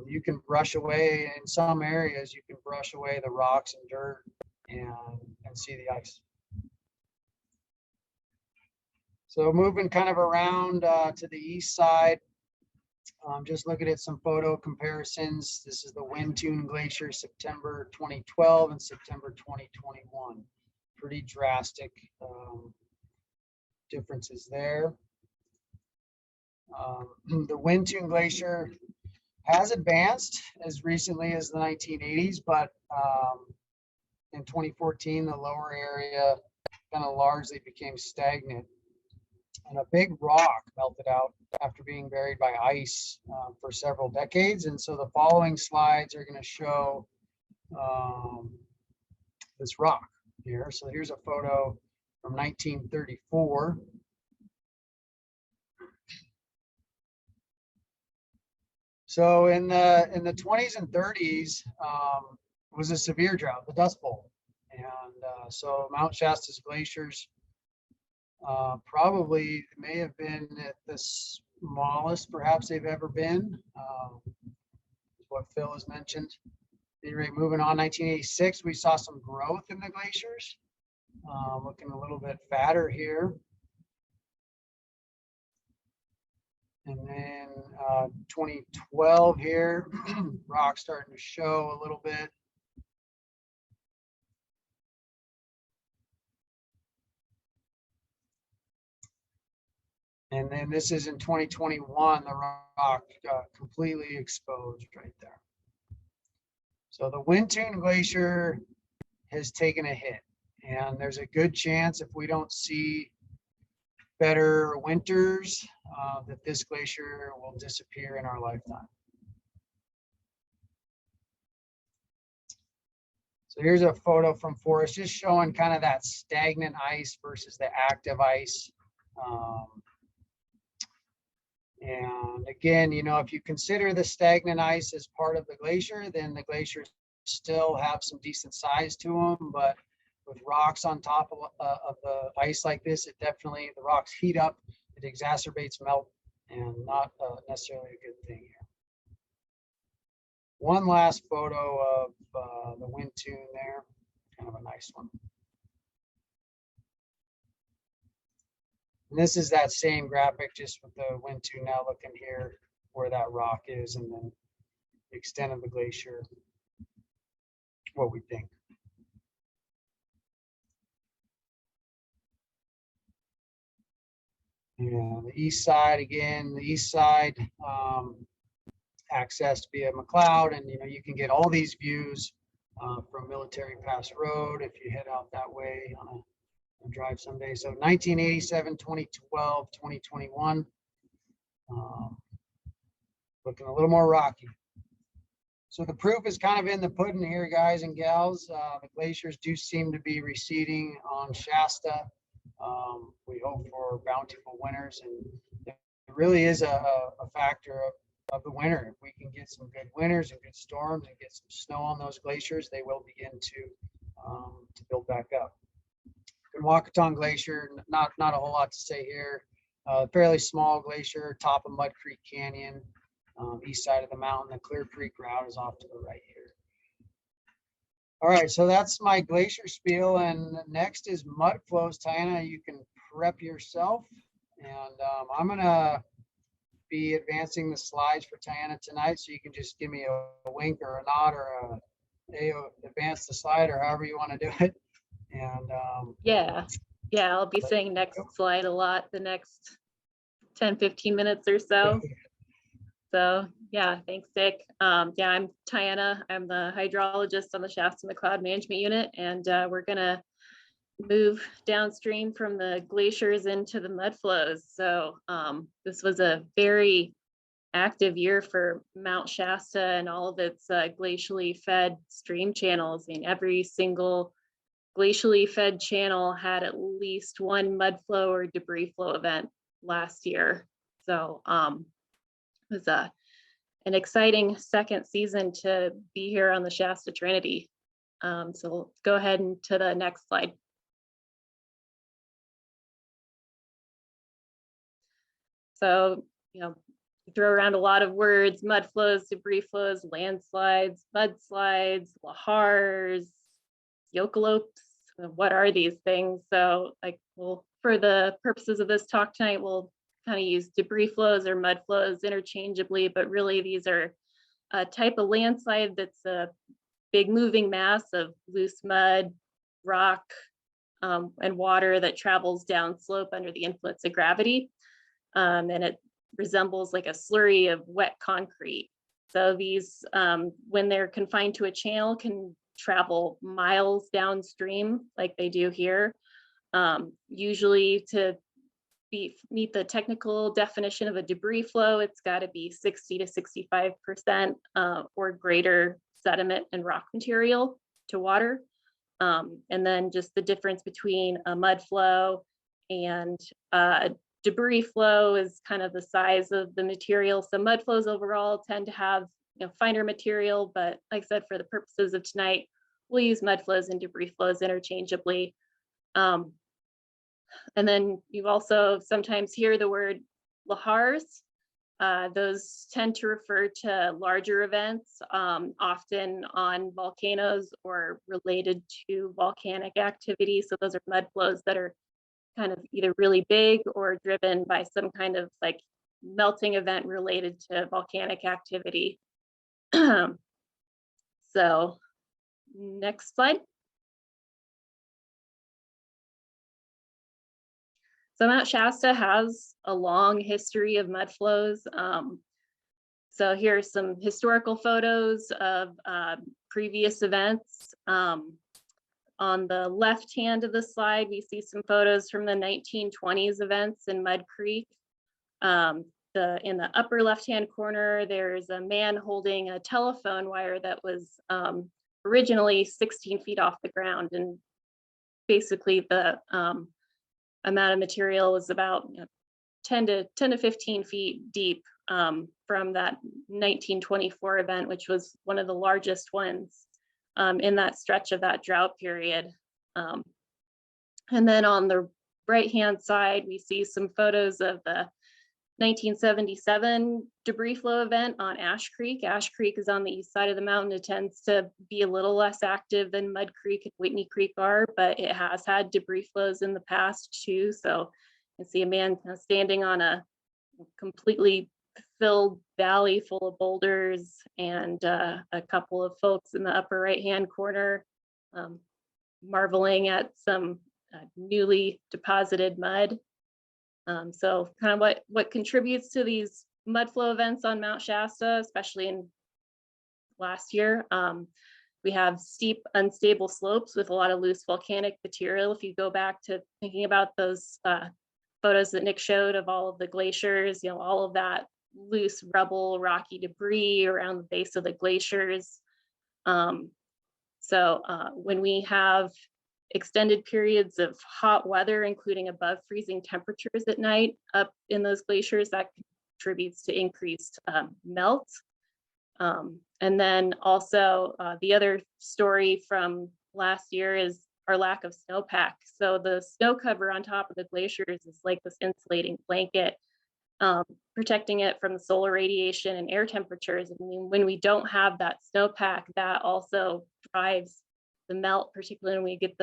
you can brush away, in some areas, you can brush away the rocks and dirt and see the ice. So moving kind of around to the east side, just looking at some photo comparisons. This is the Wind-Tune Glacier, September 2012 and September 2021. Pretty drastic differences there. The Wind-Tune Glacier has advanced as recently as the 1980s, but in 2014, the lower area kind of largely became stagnant, and a big rock melted out after being buried by ice for several decades. And so the following slides are going to show this rock here. So here's a photo from 1934. So in the 20s and 30s was a severe drought, the Dust Bowl, and so Mount Shasta's glaciers probably may have been at the smallest perhaps they've ever been, what Phil has mentioned. At any rate, moving on, 1986, we saw some growth in the glaciers, looking a little bit fatter here. And then 2012 here, rock starting to show a little bit. And then this is in 2021, the rock completely exposed right there. So the Wind-Tune Glacier has taken a hit, and there's a good chance, if we don't see better winters, that this glacier will disappear in our lifetime. So here's a photo from forest, just showing kind of that stagnant ice versus the active ice. And again, you know, if you consider the stagnant ice as part of the glacier, then the glaciers still have some decent size to them. But with rocks on top of the ice like this, it definitely, the rocks heat up, it exacerbates melt, and not necessarily a good thing here. One last photo of the Wind-Tune there, kind of a nice one. And this is that same graphic, just with the Wind-Tune now looking here where that rock is, and then the extent of the glacier, what we think. Yeah, the east side, again, the east side accessed via Mcleod, and you know, you can get all these views from Military Pass Road if you head out that way on a drive someday. So 1987, 2012, 2021, looking a little more rocky. So the proof is kind of in the pudding here, guys and gals. The glaciers do seem to be receding on Shasta. We hope for bountiful winters, and it really is a factor of the winter. If we can get some good winters and good storms and get some snow on those glaciers, they will begin to build back up. Coquette Glacier, not a whole lot to say here. Fairly small glacier, top of Mud Creek Canyon, east side of the mountain. The Clear Creek route is off to the right here. All right, so that's my glacier spiel, and next is Mudflows. Tyanna, you can prep yourself, and I'm gonna be advancing the slides for Tyanna tonight, so you can just give me a wink or a nod or advance the slide, or however you want to do it. And yeah, I'll be saying next slide a lot the next 10-15 minutes or so. So yeah, thanks, Dick. Yeah, I'm Tyanna. I'm the hydrologist on the Shasta Mcleod Management Unit, and we're gonna move downstream from the glaciers into the mudflows. So this was a very active year for Mount Shasta and all of its glacially fed stream channels. I mean, every single glacially fed channel had at least one mudflow or debris flow event last year. So it was an exciting second season to be here on the Shasta Trinity. So we'll go ahead and to the next slide. So, you know, we throw around a lot of words: mud flows, debris flows, landslides, mudslides, lahars, yokalopes. What are these things? So like, well, for the purposes of this talk tonight, we'll kind of use debris flows or mud flows interchangeably, but really these are a type of landslide that's a big moving mass of loose mud, rock, and water that travels down slope under the influence of gravity. And it resembles like a slurry of wet concrete. So these, when they're confined to a channel, can travel miles downstream like they do here. Usually to meet the technical definition of a debris flow, it's got to be 60 to 65% or greater sediment and rock material to water. And then just the difference between a mud flow and debris flow is kind of the size of the material. So mud flows overall tend to have, you know, finer material, but like I said, for the purposes of tonight, we'll use mud flows and debris flows interchangeably. And then you also sometimes hear the word lahars. Those tend to refer to larger events, often on volcanoes or related to volcanic activity. So those are mud flows that are kind of either really big or driven by some kind of like melting event related to volcanic activity. So next slide. So Mount Shasta has a long history of mud flows. So here are some historical photos of previous events. On the left hand of the slide, we see some photos from the 1920s events in Mud Creek. In the upper left-hand corner, there's a man holding a telephone wire that was originally 16 feet off the ground. And basically the amount of material was about 10 to 15 feet deep from that 1924 event, which was one of the largest ones in that stretch of that drought period. And then on the right-hand side, we see some photos of the 1977 debris flow event on Ash Creek. Ash Creek is on the east side of the mountain. It tends to be a little less active than Mud Creek and Whitney Creek are, but it has had debris flows in the past too. So you can see a man standing on a completely filled valley full of boulders, and a couple of folks in the upper right-hand corner marveling at some newly deposited mud. So kind of what contributes to these mud flow events on Mount Shasta, especially in last year. We have steep, unstable slopes with a lot of loose volcanic material. If you go back to thinking about those photos that Nick showed of all of the glaciers, you know, all of that loose rubble, rocky debris around the base of the glaciers. So when we have extended periods of hot weather, including above freezing temperatures at night up in those glaciers, that contributes to increased melt. And then also the other story from last year is our lack of snowpack. So the snow cover on top of the glaciers is like this insulating blanket, protecting it from the solar radiation and air temperatures. I mean, when we don't have that snowpack, that also drives the melt, particularly when we get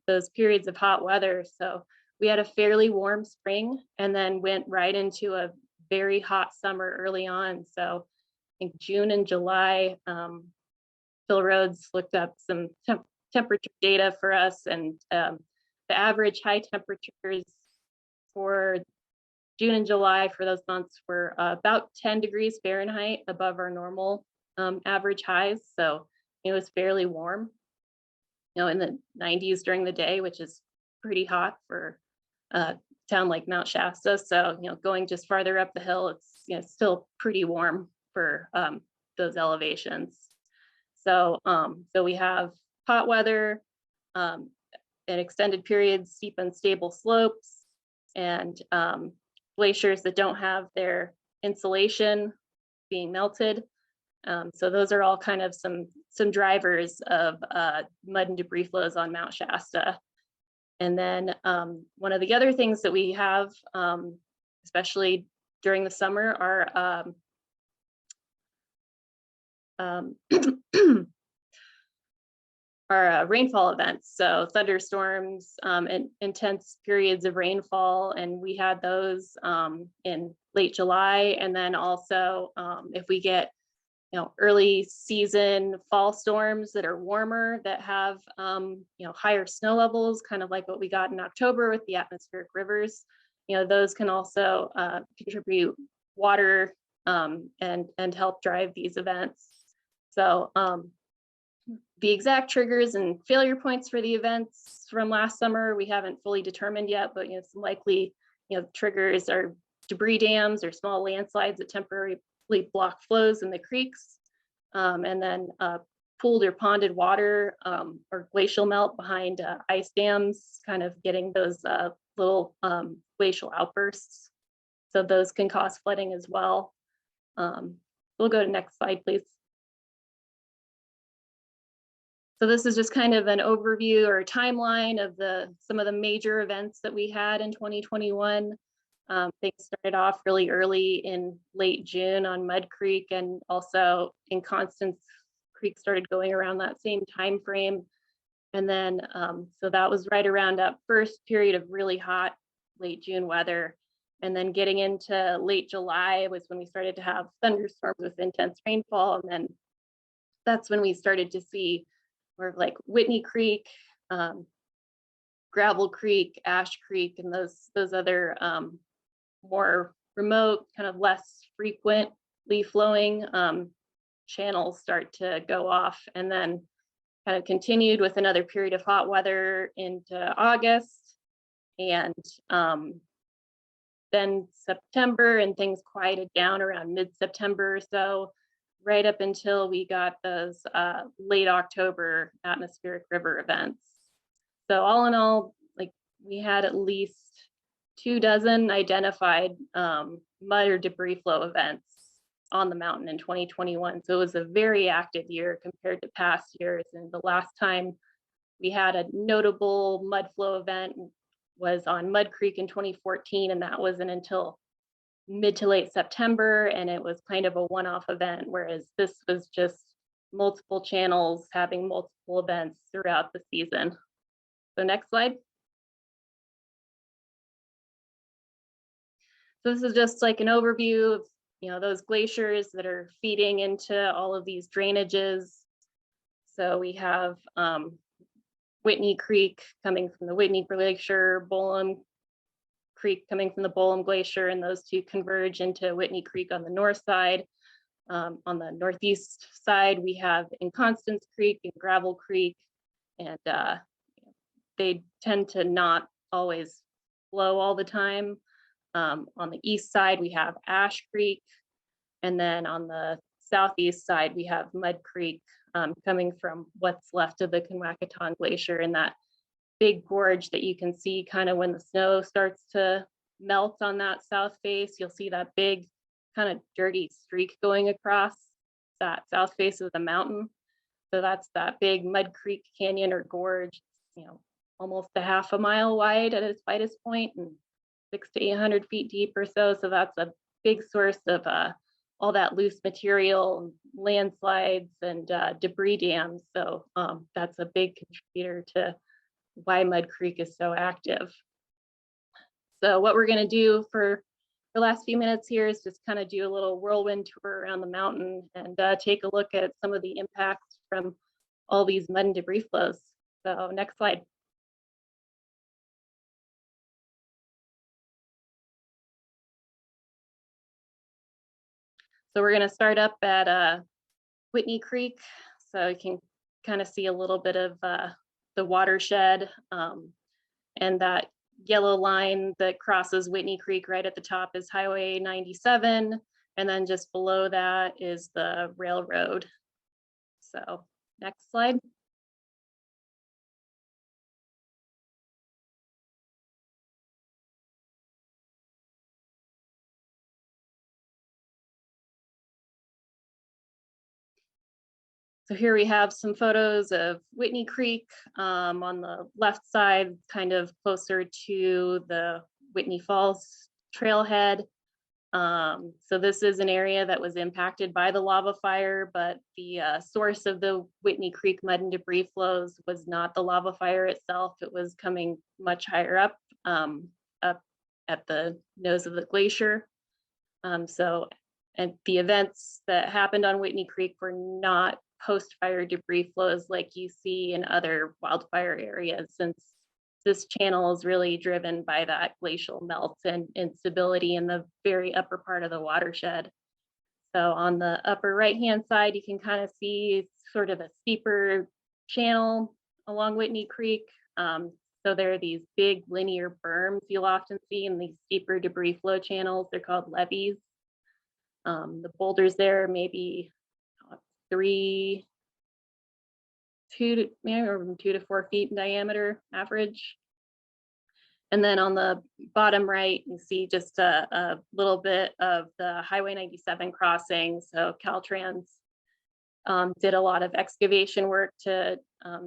those periods of hot weather. So we had a fairly warm spring and then went right into a very hot summer early on. So I think June and July, Phil Rhodes looked up some temperature data for us, and the average high temperatures for June and July for those months were about 10 degrees Fahrenheit above our normal average highs. So it was fairly warm. in the 90s during the day, which is pretty hot for a town like Mount Shasta. So, going just farther up the hill, it's still pretty warm for those elevations. So, so we have hot weather, and extended periods, steep unstable slopes, and glaciers that don't have their insulation being melted. So those are all kind of some drivers of mud and debris flows on Mount Shasta. And then one of the other things that we have, especially during the summer, are rainfall events. So thunderstorms and intense periods of rainfall. And we had those in late July. And then also if we get early season fall storms that are warmer, that have higher snow levels, kind of like what we got in October with the atmospheric rivers, those can also contribute water and help drive these events. So the exact triggers and failure points for the events from last summer, we haven't fully determined yet, but some likely triggers are debris dams or small landslides that temporarily block flows in the creeks, and then pooled or ponded water or glacial melt behind ice dams, kind of getting those little glacial outbursts. So those can cause flooding as well. We'll go to next slide, please. So this is just kind of an overview or a timeline of some of the major events that we had in 2021. Things started off really early in late June on Mud Creek, and also in Constance Creek started going around that same time frame. And then, so that was right around that first period of really hot late June weather. And then getting into late July was when we started to have thunderstorms with intense rainfall. And then that's when we started to see more like Whitney Creek, Gravel Creek, Ash Creek, and those other more remote, kind of less frequently flowing channels start to go off, and then kind of continued with another period of hot weather into August, and then September, and things quieted down around mid-September or so, right up until we got those late October atmospheric river events. So all in all, like, we had at least 24 identified mud or debris flow events on the mountain in 2021. So it was a very active year compared to past years. And the last time we had a notable mud flow event was on Mud Creek in 2014, and that wasn't until mid to late September, and it was kind of a one-off event, whereas this was just multiple channels having multiple events throughout the season. So next slide. So this is just like an overview of those glaciers that are feeding into all of these drainages. So we have Whitney Creek coming from the Whitney Glacier, Bolam Creek coming from the Bolam Glacier, and those two converge into Whitney Creek on the north side. On the northeast side, we have Inconstance Creek and Gravel Creek, and they tend to not always flow all the time. On the east side, we have Ash Creek, and then on the southeast side, we have Mud Creek coming from what's left of the Conwacaton Glacier, and that big gorge that you can see kind of when the snow starts to melt on that south face. You'll see that big kind of dirty streak going across that south face of the mountain. So that's that big Mud Creek Canyon or gorge, almost a half a mile wide at its widest point and 600 to 800 feet deep or so. So that's a big source of all that loose material, landslides, and debris dams. So that's a big contributor to why Mud Creek is so active. So what we're going to do for the last few minutes here is just kind of do a little whirlwind tour around the mountain and take a look at some of the impacts from all these mud and debris flows. So next slide. So we're going to start up at Whitney Creek, so you can kind of see a little bit of the watershed. And that yellow line that crosses Whitney Creek right at the top is Highway 97. And then just below that is the railroad. So next slide. So here we have some photos of Whitney Creek on the left side, kind of closer to the Whitney Falls trailhead. So this is an area that was impacted by the lava fire, but the source of the Whitney Creek mud and debris flows was not the lava fire itself. It was coming much higher up, up at the nose of the glacier. And the events that happened on Whitney Creek were not post-fire debris flows like you see in other wildfire areas, since this channel is really driven by that glacial melt and instability in the very upper part of the watershed. So on the upper right-hand side, you can kind of see sort of a steeper channel along Whitney Creek. So there are these big linear berms you'll often see in these steeper debris flow channels. They're called levees. The boulders there may be 2 to 4 feet in diameter average. And then on the bottom right, you see just a little bit of the Highway 97 crossing. So Caltrans did a lot of excavation work to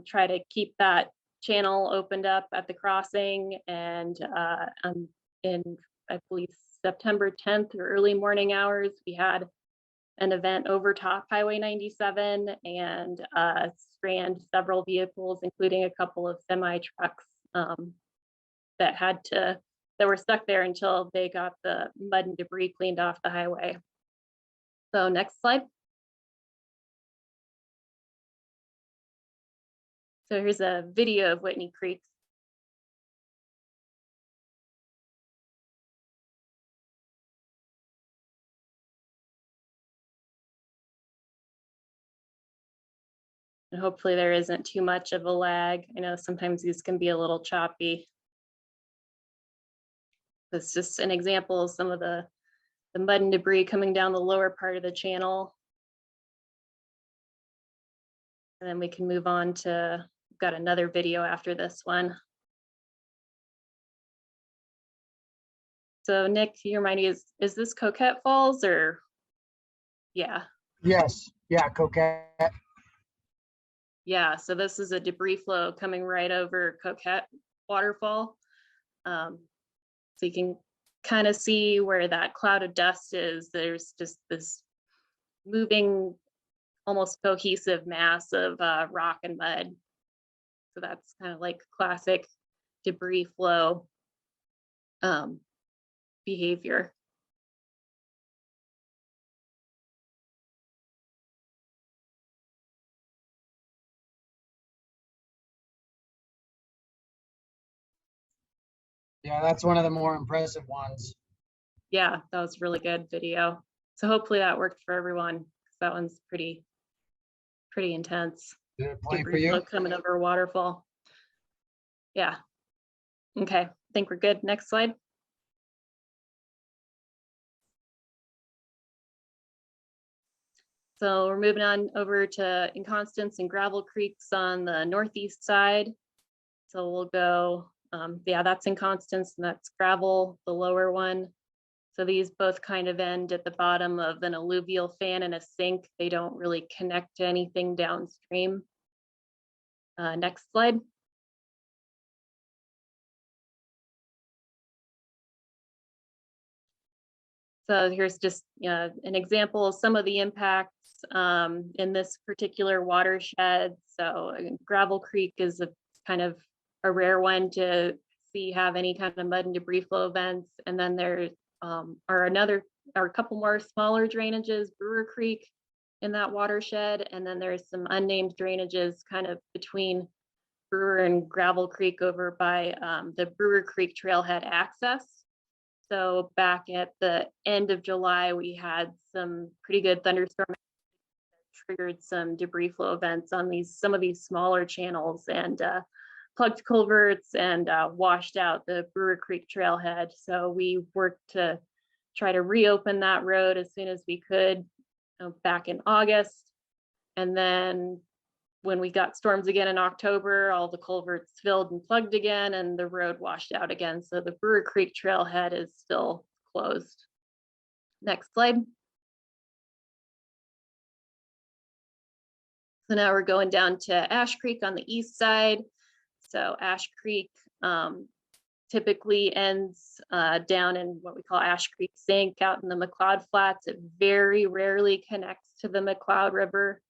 try to keep that channel opened up at the crossing. And in, I believe, September 10th or early morning hours, we had an event over top Highway 97 and strand several vehicles, including a couple of semi trucks that were stuck there until they got the mud and debris cleaned off the highway. So next slide. So here's a video of Whitney Creek. And hopefully there isn't too much of a lag. I know sometimes these can be a little choppy. That's just an example of some of the mud and debris coming down the lower part of the channel. And then we can move on to, we've got another video after this one. So Nick, you remind me, is this Coquette Falls or? Yeah. Yes, yeah, Coquette. Yeah, so this is a debris flow coming right over Coquette Waterfall. So you can kind of see where that cloud of dust is. There's just this moving, almost cohesive mass of rock and mud. So that's kind of like classic debris flow behavior. Yeah, that's one of the more impressive ones. Yeah, that was a really good video. So hopefully that worked for everyone, because that one's pretty intense. Did it play for Debris flow you? coming over a waterfall. Yeah. Okay, I think we're good. Next slide. So we're moving on over to Inconstance and Gravel Creeks on the northeast side. So we'll go, yeah, that's Inconstance and that's Gravel, the lower one. So these both kind of end at the bottom of an alluvial fan and a sink. They don't really connect to anything downstream. Next slide. So here's just an example of some of the impacts in this particular watershed. So Gravel Creek is a kind of a rare one to see have any kind of mud and debris flow events. And then there are a couple more smaller drainages, Brewer Creek in that watershed. And then there's some unnamed drainages kind of between Brewer and Gravel Creek over by the Brewer Creek trailhead access. So back at the end of July, we had some pretty good thunderstorm triggered some debris flow events on some of these smaller channels, and plugged culverts and washed out the Brewer Creek trailhead. So we worked to try to reopen that road as soon as we could back in August. And then when we got storms again in October, all the culverts filled and plugged again, and the road washed out again. So the Brewer Creek trailhead is still closed. Next slide. So now we're going down to Ash Creek on the east side. So Ash Creek typically ends down in what we call Ash Creek Sink out in the Mcleod Flats. It very rarely connects to the Mcleod River.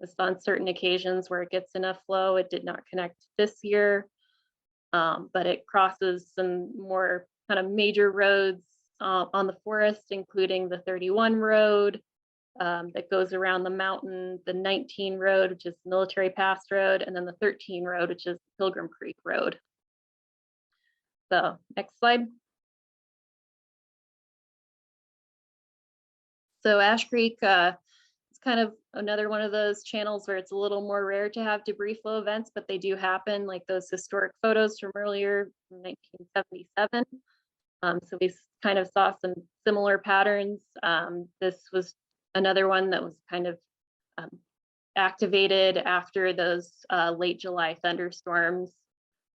It's on certain occasions where it gets enough flow. It did not connect this year, but it crosses some more kind of major roads on the forest, including the 31 road that goes around the mountain, the 19 road, which is Military Pass Road, and then the 13 road, which is Pilgrim Creek Road. So next slide. So Ash Creek, it's kind of another one of those channels where it's a little more rare to have debris flow events, but they do happen, like those historic photos from earlier in 1977. So we kind of saw some similar patterns. This was another one that was kind of activated after those late July thunderstorms.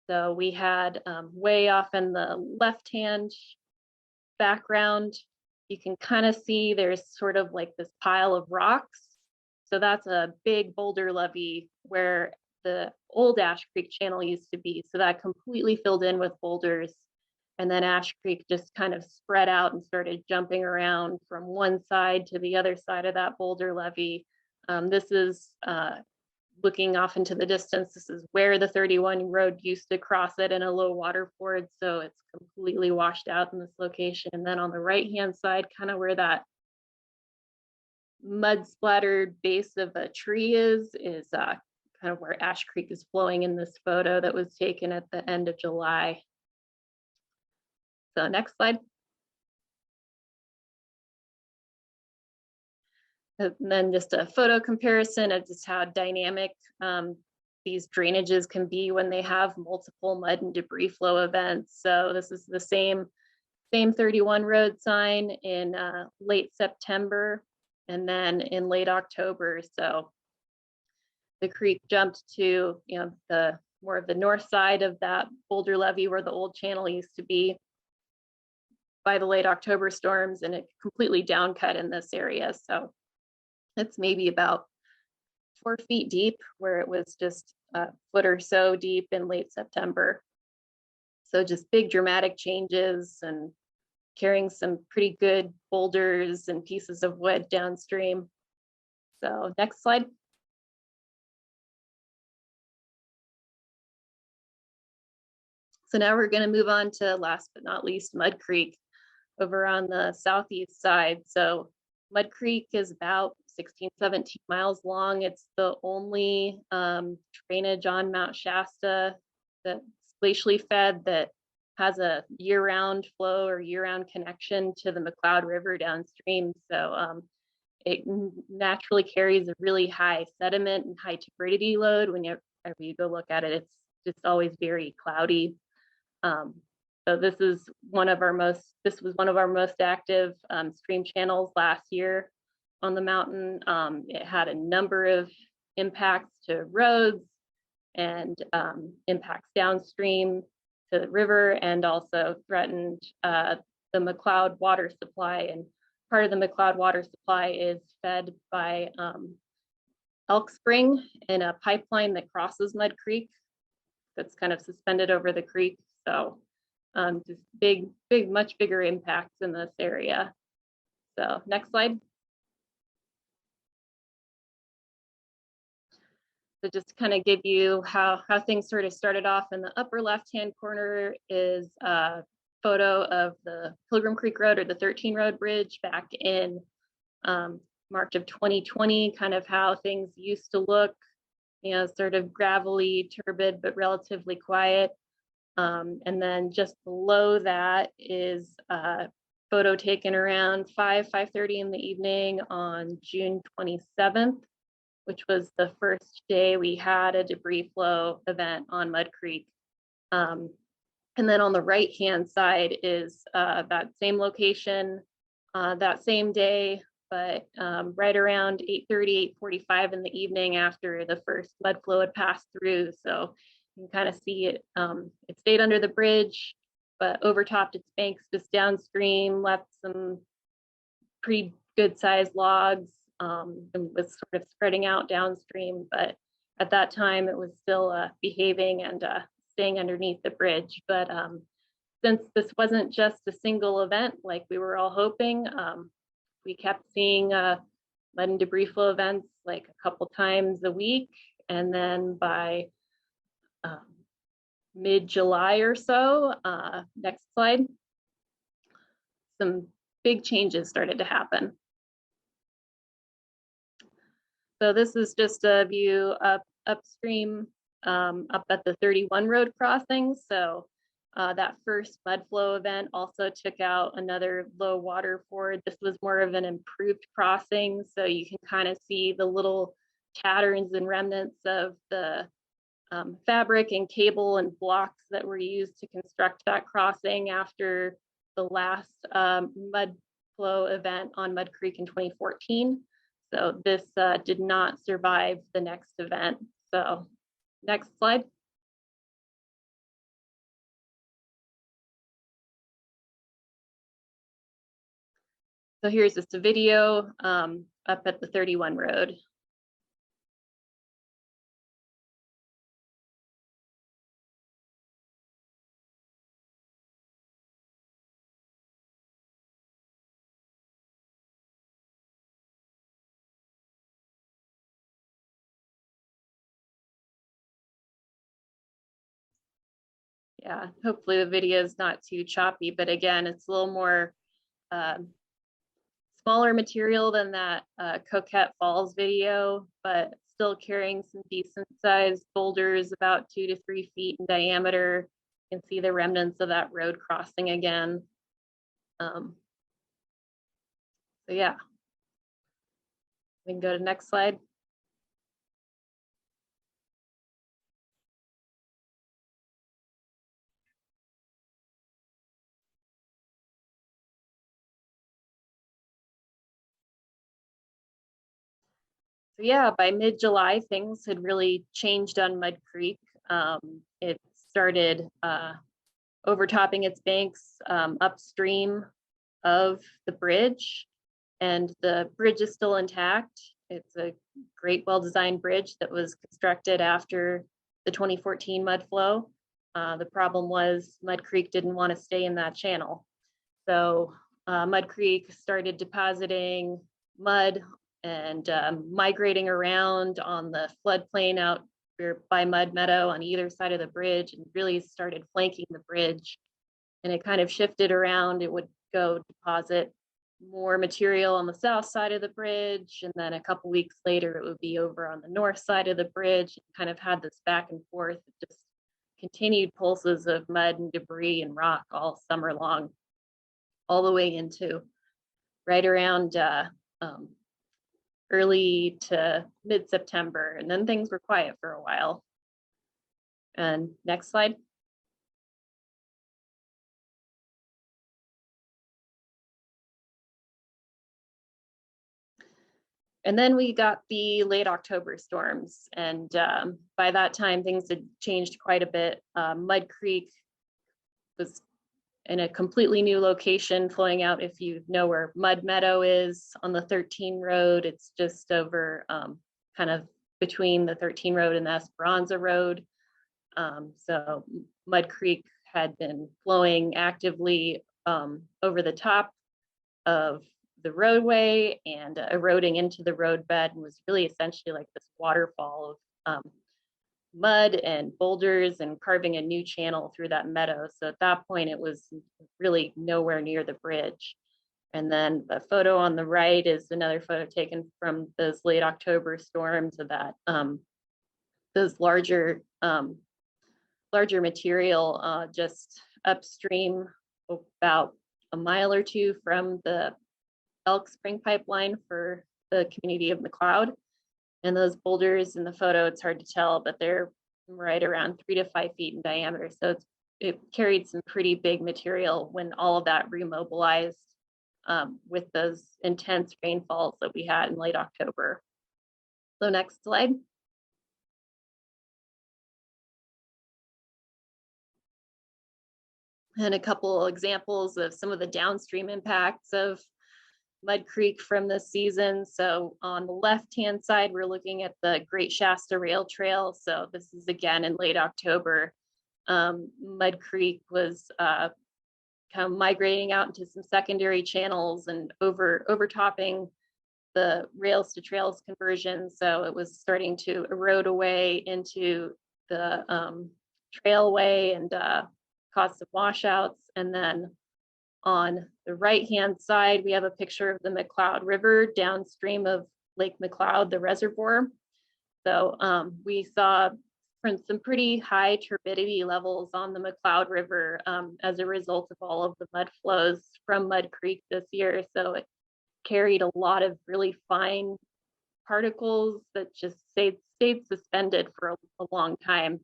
So we had way off in the left-hand background, you can kind of see there's sort of like this pile of rocks. So that's a big boulder levee where the old Ash Creek channel used to be. So that completely filled in with boulders. And then Ash Creek just kind of spread out and started jumping around from one side to the other side of that boulder levee. This is looking off into the distance. This is where the 31 road used to cross it in a low water ford. So it's completely washed out in this location. And then on the right-hand side, kind of where that mud splattered base of a tree is kind of where Ash Creek is flowing in this photo that was taken at the end of July. So next slide. And then just a photo comparison of just how dynamic these drainages can be when they have multiple mud and debris flow events. So this is the same 31 road sign in late September and then in late October. So the creek jumped to, the more of the north side of that boulder levee where the old channel used to be by the late October storms, and it completely down cut in this area. So it's maybe about 4 feet deep where it was just a foot or so deep in late September. So just big dramatic changes and carrying some pretty good boulders and pieces of wood downstream. So next slide. So now we're going to move on to last but not least Mud Creek over on the southeast side. So Mud Creek is about 16, 17 miles long. It's the only drainage on Mount Shasta that's glacially fed that has a year-round flow or year-round connection to the Mcleod River downstream. So it naturally carries a really high sediment and high turbidity load. Whenever you go look at it, it's just always very cloudy. So this was one of our most active stream channels last year on the mountain. It had a number of impacts to roads and impacts downstream to the river, and also threatened the Mcleod water supply. And part of the Mcleod water supply is fed by Elk Spring in a pipeline that crosses Mud Creek that's kind of suspended over the creek. So just big, much bigger impacts in this area. So next slide. So just kind of give you how things sort of started off. In the upper left-hand corner is a photo of the Pilgrim Creek Road or the 13 Road Bridge back in March of 2020, kind of how things used to look, sort of gravelly, turbid, but relatively quiet. And then just below that is a photo taken around 5:30 in the evening on June 27th. which was the first day we had a debris flow event on Mud Creek. And then on the right-hand side is that same location, that same day, but right around 8:30, 8:45 in the evening after the first mud flow had passed through. So you can kind of see it, it stayed under the bridge, but overtopped its banks just downstream, left some pretty good sized logs, and was sort of spreading out downstream. But at that time, it was still behaving and staying underneath the bridge. But since this wasn't just a single event like we were all hoping, we kept seeing mud and debris flow events like a couple times a week. And then by mid-July or so, next slide, some big changes started to happen. So this is just a view upstream, up at the 31 road crossing. So that first mud flow event also took out another low water ford. This was more of an improved crossing. So you can kind of see the little tatterings and remnants of the fabric and cable and blocks that were used to construct that crossing after the last mud flow event on Mud Creek in 2014. So this did not survive the next event. So next slide. So here's just a video up at the 31 road. Yeah, hopefully the video is not too choppy, but again, it's a little more smaller material than that Coquette Falls video, but still carrying some decent sized boulders about 2 to 3 feet in diameter. You can see the remnants of that road crossing again. So yeah, we can go to the next slide. So yeah, by mid-July, things had really changed on Mud Creek. It started overtopping its banks upstream of the bridge, and the bridge is still intact. It's a great, well-designed bridge that was constructed after the 2014 mud flow. The problem was Mud Creek didn't want to stay in that channel. So Mud Creek started depositing mud and migrating around on the floodplain out by Mud Meadow on either side of the bridge, and really started flanking the bridge. And it kind of shifted around. It would go deposit more material on the south side of the bridge, and then a couple weeks later it would be over on the north side of the bridge. It kind of had this back and forth, just continued pulses of mud and debris and rock all summer long, all the way into right around early to mid-September, and then things were quiet for a while. And next slide. And then we got the late October storms, and by that time things had changed quite a bit. Mud Creek was in a completely new location, flowing out. If you know where Mud Meadow is on the 13 road, it's just over kind of between the 13 road and the Esperanza road. So Mud Creek had been flowing actively over the top of the roadway and eroding into the roadbed, and was really essentially like this waterfall of mud and boulders and carving a new channel through that meadow. So at that point, it was really nowhere near the bridge. And then the photo on the right is another photo taken from those late October storms of that, those larger material just upstream about a mile or two from the Elk Spring pipeline for the community of Mcleod. And those boulders in the photo, it's hard to tell, but they're right around 3 to 5 feet in diameter. So it carried some pretty big material when all of that remobilized with those intense rainfalls that we had in late October. So next slide. And a couple examples of some of the downstream impacts of Mud Creek from this season. So on the left-hand side, we're looking at the Great Shasta Rail Trail. So this is again in late October. Mud Creek was kind of migrating out into some secondary channels and overtopping the rails to trails conversion. So it was starting to erode away into the trailway and cause some washouts. And then on the right-hand side, we have a picture of the Mcleod River downstream of Lake Mcleod, the reservoir. So we saw some pretty high turbidity levels on the Mcleod River as a result of all of the mud flows from Mud Creek this year. So it carried a lot of really fine particles that just stayed suspended for a long time.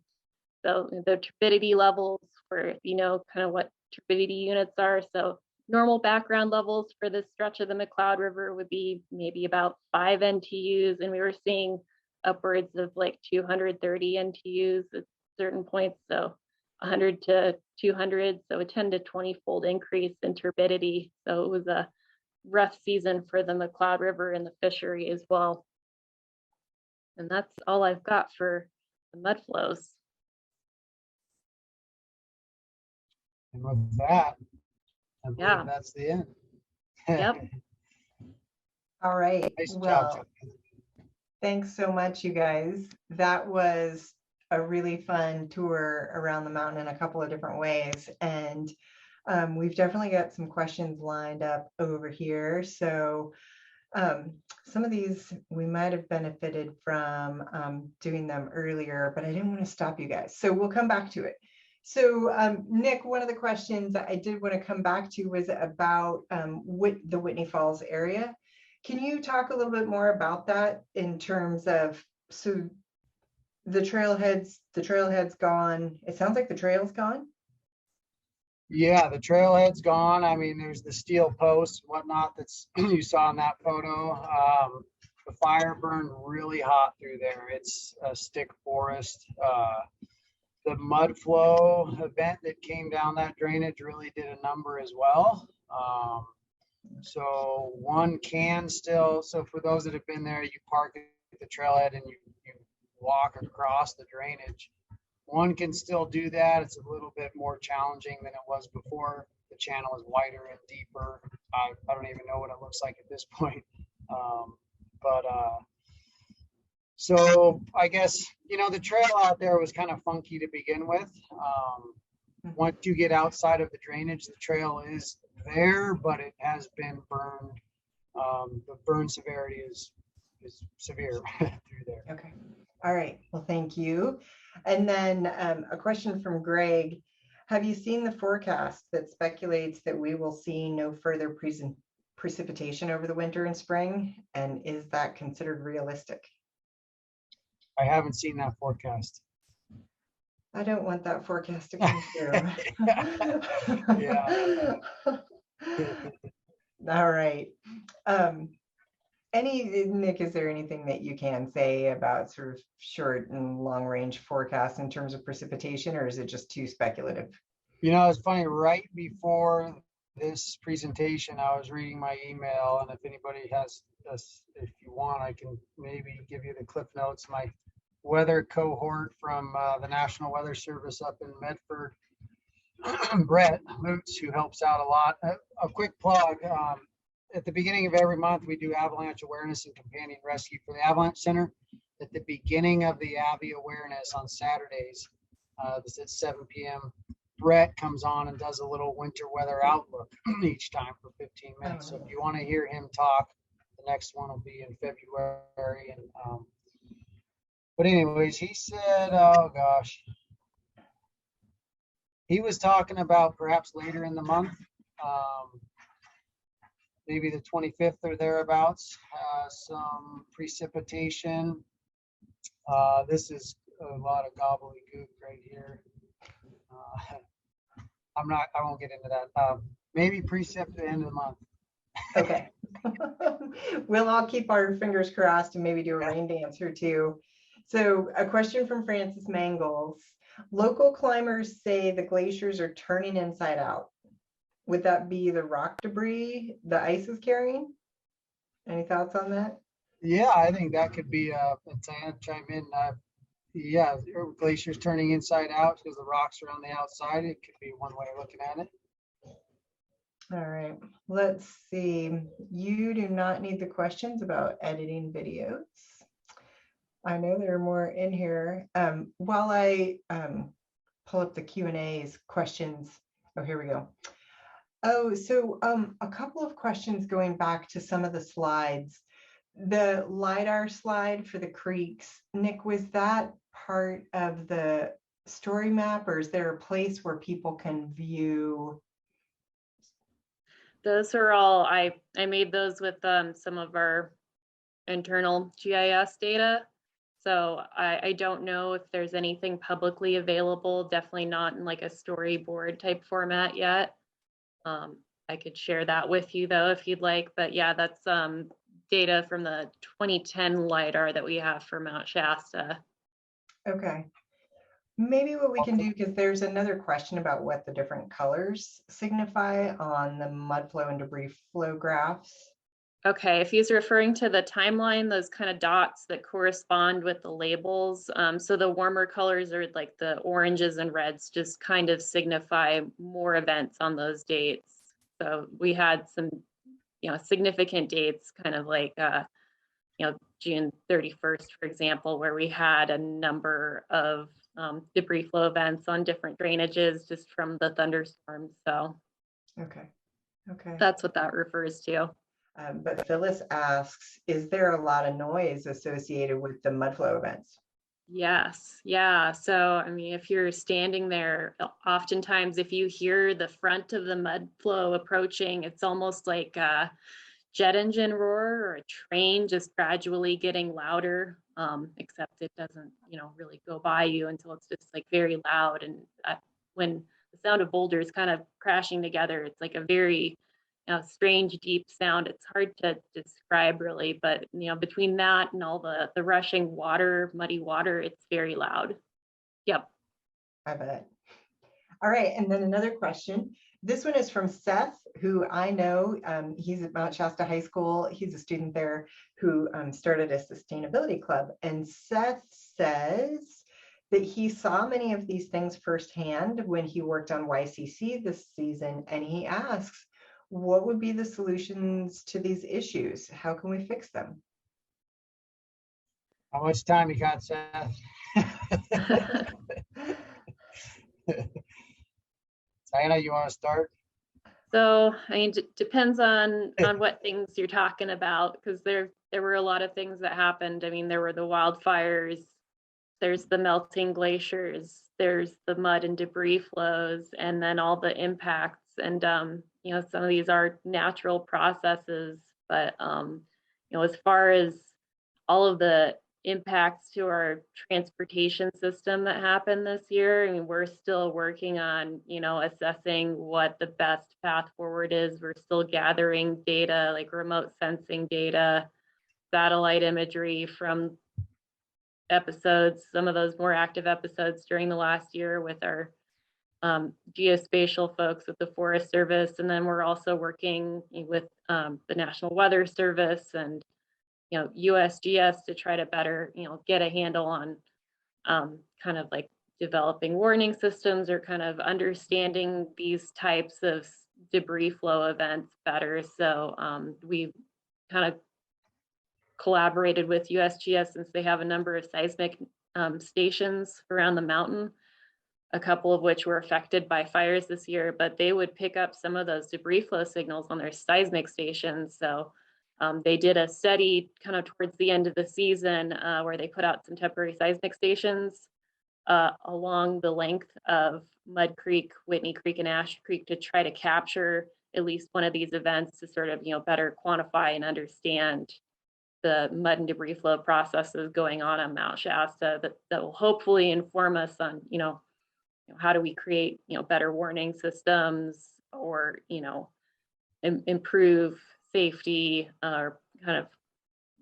So the turbidity levels for, you know, kind of what turbidity units are. So normal background levels for this stretch of the Mcleod River would be maybe about 5 NTUs, and we were seeing upwards of like 230 NTUs at certain points, so 100 to 200, so a 10 to 20-fold increase in turbidity. So it was a rough season for the Mcleod River and the fishery as well. And that's all I've got for the mud flows. And with that, I believe that's the end. Yep. All right. Nice job, Well, Chuck. thanks so much, you guys. That was a really fun tour around the mountain in a couple of different ways. And we've definitely got some questions lined up over here. So some of these we might have benefited from doing them earlier, but I didn't want to stop you guys. So we'll come back to it. So Nick, one of the questions that I did want to come back to was about the Whitney Falls area. Can you talk a little bit more about that in terms of, so the trailhead's gone. It sounds like the trail's gone. Yeah, the trailhead's gone. I mean, there's the steel posts and whatnot that's you saw in that photo. The fire burned really hot through there. It's a stick forest. The Mudflow event that came down that drainage really did a number as well. So one can still, so for those that have been there, you park at the trailhead and you walk across the drainage. One can still do that. It's a little bit more challenging than it was before. The channel is wider and deeper. I don't even know what it looks like at this point. So I guess, you know, the trail out there was kind of funky to begin with. Once you get outside of the drainage, the trail is there, but it has been burned. The burn severity is severe through there. Okay. All right. Well, thank you. And then a question from Greg. Have you seen the forecast that speculates that we will see no further precipitation over the winter and spring? And is that considered realistic? I haven't seen that forecast. I don't want that forecast to come true. Yeah. All right. Nick, is there anything that you can say about sort of short and long range forecasts in terms of precipitation, or is it just too speculative? You know, it's funny, right before this presentation, I was reading my email, and if anybody has this, if you want, I can maybe give you the cliff notes. My weather cohort from the National Weather Service up in Medford, Brett Moots, who helps out a lot. A quick plug. At the beginning of every month, we do avalanche awareness and companion rescue for the Avalanche Center. At the beginning of the Avi awareness on Saturdays, this is at 7 p.m., Brett comes on and does a little winter weather outlook each time for 15 minutes. So if you want to hear him talk, the next one will be in February. And but anyways, he said, oh gosh, he was talking about perhaps later in the month. maybe the 25th or thereabouts. Some precipitation. This is a lot of gobbledygook right here. I won't get into that. Maybe precip at the end of the month. Okay. We'll all keep our fingers crossed and maybe do a Yeah. rain dance or two. So a question from Francis Mangles. Local climbers say the glaciers are turning inside out. Would that be the rock debris the ice is carrying? Any thoughts on that? Yeah, I think that could be Tyanna, chime in. Yeah, glaciers turning inside out because the rocks are on the outside. It could be one way of looking at it. All right, let's see. You do not need the questions about editing videos. I know there are more in here. While I pull up the Q&A's questions. Oh, here we go. Oh, so a couple of questions going back to some of the slides. The LiDAR slide for the creeks, Nick, was that part of the story map, or is there a place where people can view? Those are all, I made those with some of our internal GIS data. So I don't know if there's anything publicly available, definitely not in like a storyboard type format yet. I could share that with you though, if you'd like, but yeah, that's data from the 2010 LiDAR that we have for Mount Shasta. Okay. Maybe what we can do, because there's another question about what the different colors signify on the mud flow and debris flow graphs. Okay, if he's referring to the timeline, those kind of dots that correspond with the labels. So the warmer colors are like the oranges and reds, just kind of signify more events on those dates. So we had some, significant dates, kind of like, June 31st, for example, where we had a number of debris flow events on different drainages just from the thunderstorms. So Okay. that's what that refers to. But Phyllis asks, is there a lot of noise associated with the mud flow events? Yes, yeah. So, I mean, if you're standing there, oftentimes if you hear the front of the mud flow approaching, it's almost like a jet engine roar or a train just gradually getting louder, except it doesn't, really go by you until it's just like very loud. And when the sound of boulders kind of crashing together, it's like a very strange, deep sound. It's hard to describe really, but between that and all the rushing water, muddy water, it's very loud. Yep. I bet. All right, and then another question. This one is from Seth, who I know. He's at Mount Shasta High School. He's a student there who started a sustainability club. And Seth says that he saw many of these things firsthand when he worked on YCC this season. And he asks, what would be the solutions to these issues? How can we fix them? How much time you got, Seth? Tyanna, you want to start? So, I mean, depends on what things you're talking about, because there were a lot of things that happened. I mean, there were the wildfires, there's the melting glaciers, there's the mud and debris flows, and then all the impacts. And some of these are natural processes, but as far as all of the impacts to our transportation system that happened this year, I mean, we're still working on, assessing what the best path forward is. We're still gathering data, like remote sensing data, satellite imagery from episodes, some of those more active episodes during the last year with our geospatial folks with the Forest Service. And then we're also working with the National Weather Service and USGS to try to better get a handle on kind of like developing warning systems or kind of understanding these types of debris flow events better. So we've kind of collaborated with USGS since they have a number of seismic stations around the mountain, a couple of which were affected by fires this year, but they would pick up some of those debris flow signals on their seismic stations. So they did a study kind of towards the end of the season where they put out some temporary seismic stations along the length of Mud Creek, Whitney Creek, and Ash Creek to try to capture at least one of these events to sort of, better quantify and understand the mud and debris flow processes going on Mount Shasta that will hopefully inform us on, how do we create, better warning systems or, improve safety or kind of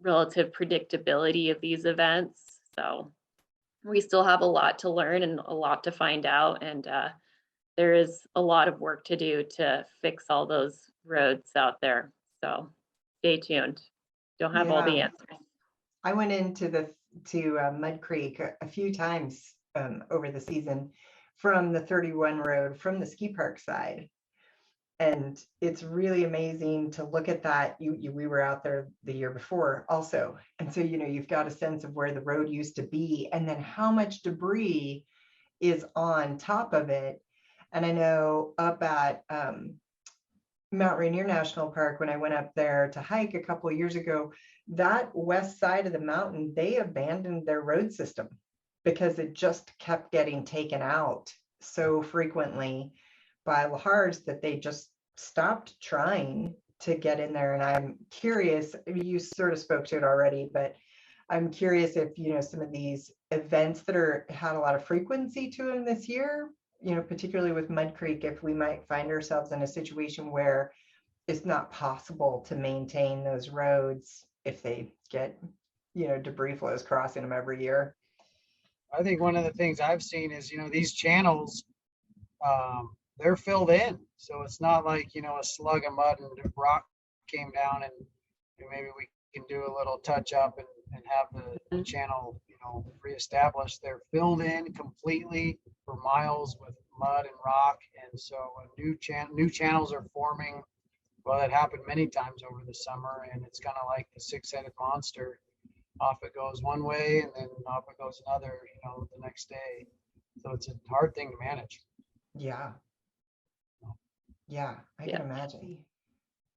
relative predictability of these events. So we still have a lot to learn and a lot to find out. And there is a lot of work to do to fix all those roads out there. So stay tuned. Don't have all the answers. I went into Mud Creek a few times over the season from the 31 road from the ski park side. And it's really amazing to look at that. We were out there the year before also. And so, you've got a sense of where the road used to be and then how much debris is on top of it. And I know up at Mount Rainier National Park, when I went up there to hike a couple of years ago, that west side of the mountain, they abandoned their road system because it just kept getting taken out so frequently by lahars that they just stopped trying to get in there. And I'm curious, you sort of spoke to it already, but I'm curious if, some of these events that had a lot of frequency to them this year, particularly with Mud Creek, if we might find ourselves in a situation where it's not possible to maintain those roads if they get, debris flows crossing them every year. I think one of the things I've seen is, these channels, they're filled in. So it's not like, a slug of mud and rock came down and maybe we can do a little touch up and have the channel, reestablished. They're filled in completely for miles with mud and rock. And so new channels are forming. Well, that happened many times over the summer, and it's kind of like the six-headed monster. Off it goes one way, and then off it goes another, the next day. So it's a hard thing to manage. Yeah. Yeah, I can imagine.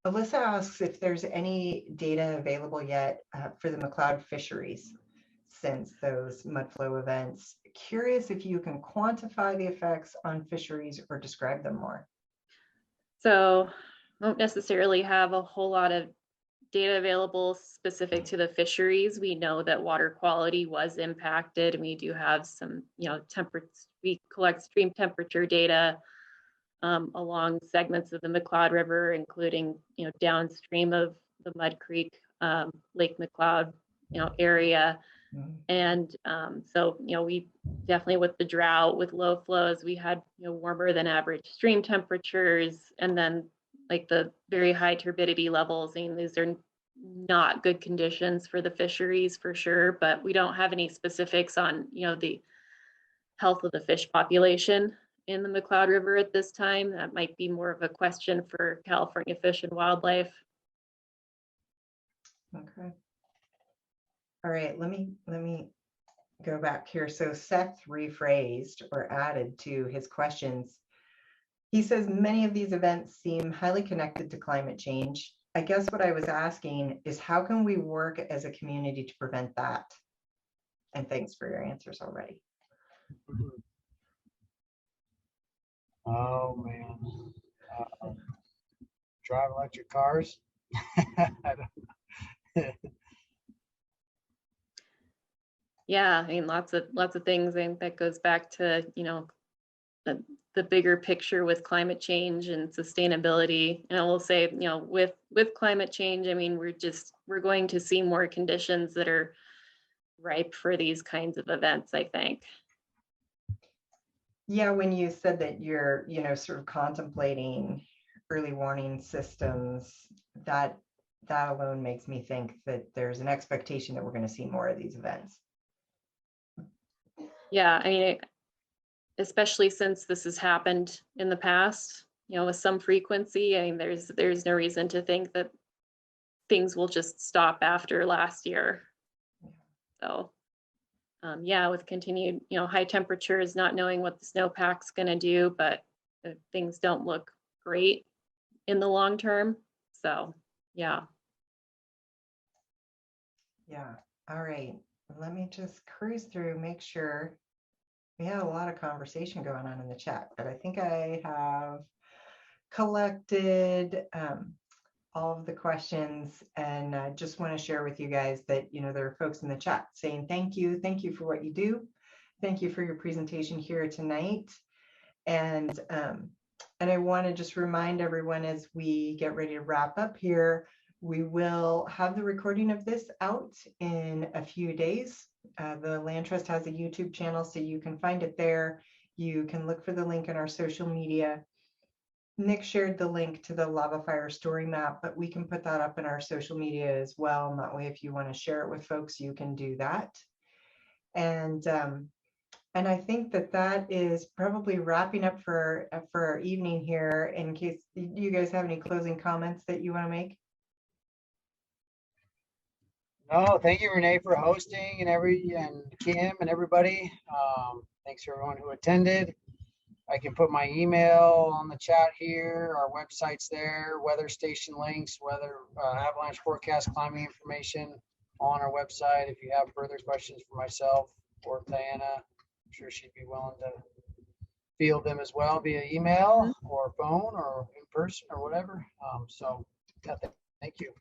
Alyssa asks if there's any data available yet for the Mcleod fisheries since those mudflow events. Curious if you can quantify the effects on fisheries or describe them more. So won't necessarily have a whole lot of data available specific to the fisheries. We know that water quality was impacted, and we do have some, we collect stream temperature data along segments of the Mcleod River, including, downstream of the Mud Creek, Lake Mcleod, area. And so, we definitely, with the drought, with low flows, we had, warmer than average stream temperatures, and then like the very high turbidity levels. I mean, these are not good conditions for the fisheries for sure, but we don't have any specifics on, the health of the fish population in the Mcleod River at this time. That might be more of a question for California Fish and Wildlife. Okay. All right, let me go back here. So Seth rephrased or added to his questions. He says many of these events seem highly connected to climate change. I guess what I was asking is how can we work as a community to prevent that? And thanks for your answers already. Oh man, drive electric cars. Yeah, I mean, lots of things, and that goes back to, the bigger picture with climate change and sustainability. And I will say, with climate change, I mean, we're going to see more conditions that are ripe for these kinds of events, I think. Yeah, when you said that you're, sort of contemplating early warning systems, that alone makes me think that there's an expectation that we're going to see more of these events. Yeah, I mean, especially since this has happened in the past, with some frequency. I mean, there's no reason to think that things will just stop after last year. So, yeah, with continued, high temperatures, not knowing what the snowpack's going to do, but things don't look great in the long term. So, yeah. Yeah. All right. Let me just cruise through, make sure. We had a lot of conversation going on in the chat, but I think I have collected all of the questions, and I just want to share with you guys that, there are folks in the chat saying thank you for what you do. Thank you for your presentation here tonight. And I want to just remind everyone as we get ready to wrap up here, we will have the recording of this out in a few days. The Land Trust has a YouTube channel, so you can find it there. You can look for the link in our social media. Nick shared the link to the lava fire story map, but we can put that up in our social media as well. And that way, if you want to share it with folks, you can do that. And I think that is probably wrapping up for our evening here. In case you guys have any closing comments that you want to make. No, thank you, Renee, for hosting, and Kim and everybody. Thanks for everyone who attended. I can put my email on the chat here. Our website's there, weather station links, weather avalanche forecast, climbing information on our website. If you have further questions for myself or Tyanna, I'm sure she'd be willing to field them as well via email or phone or in person or whatever. So yeah, thank you.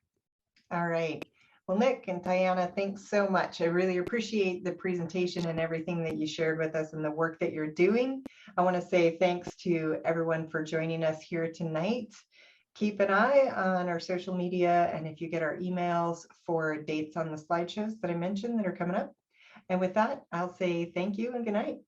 All right. Well, Nick and Tyanna, thanks so much. I really appreciate the presentation and everything that you shared with us and the work that you're doing. I want to say thanks to everyone for joining us here tonight. Keep an eye on our social media, and if you get our emails for dates on the slideshows that I mentioned that are coming up. And with that, I'll say thank you and good night.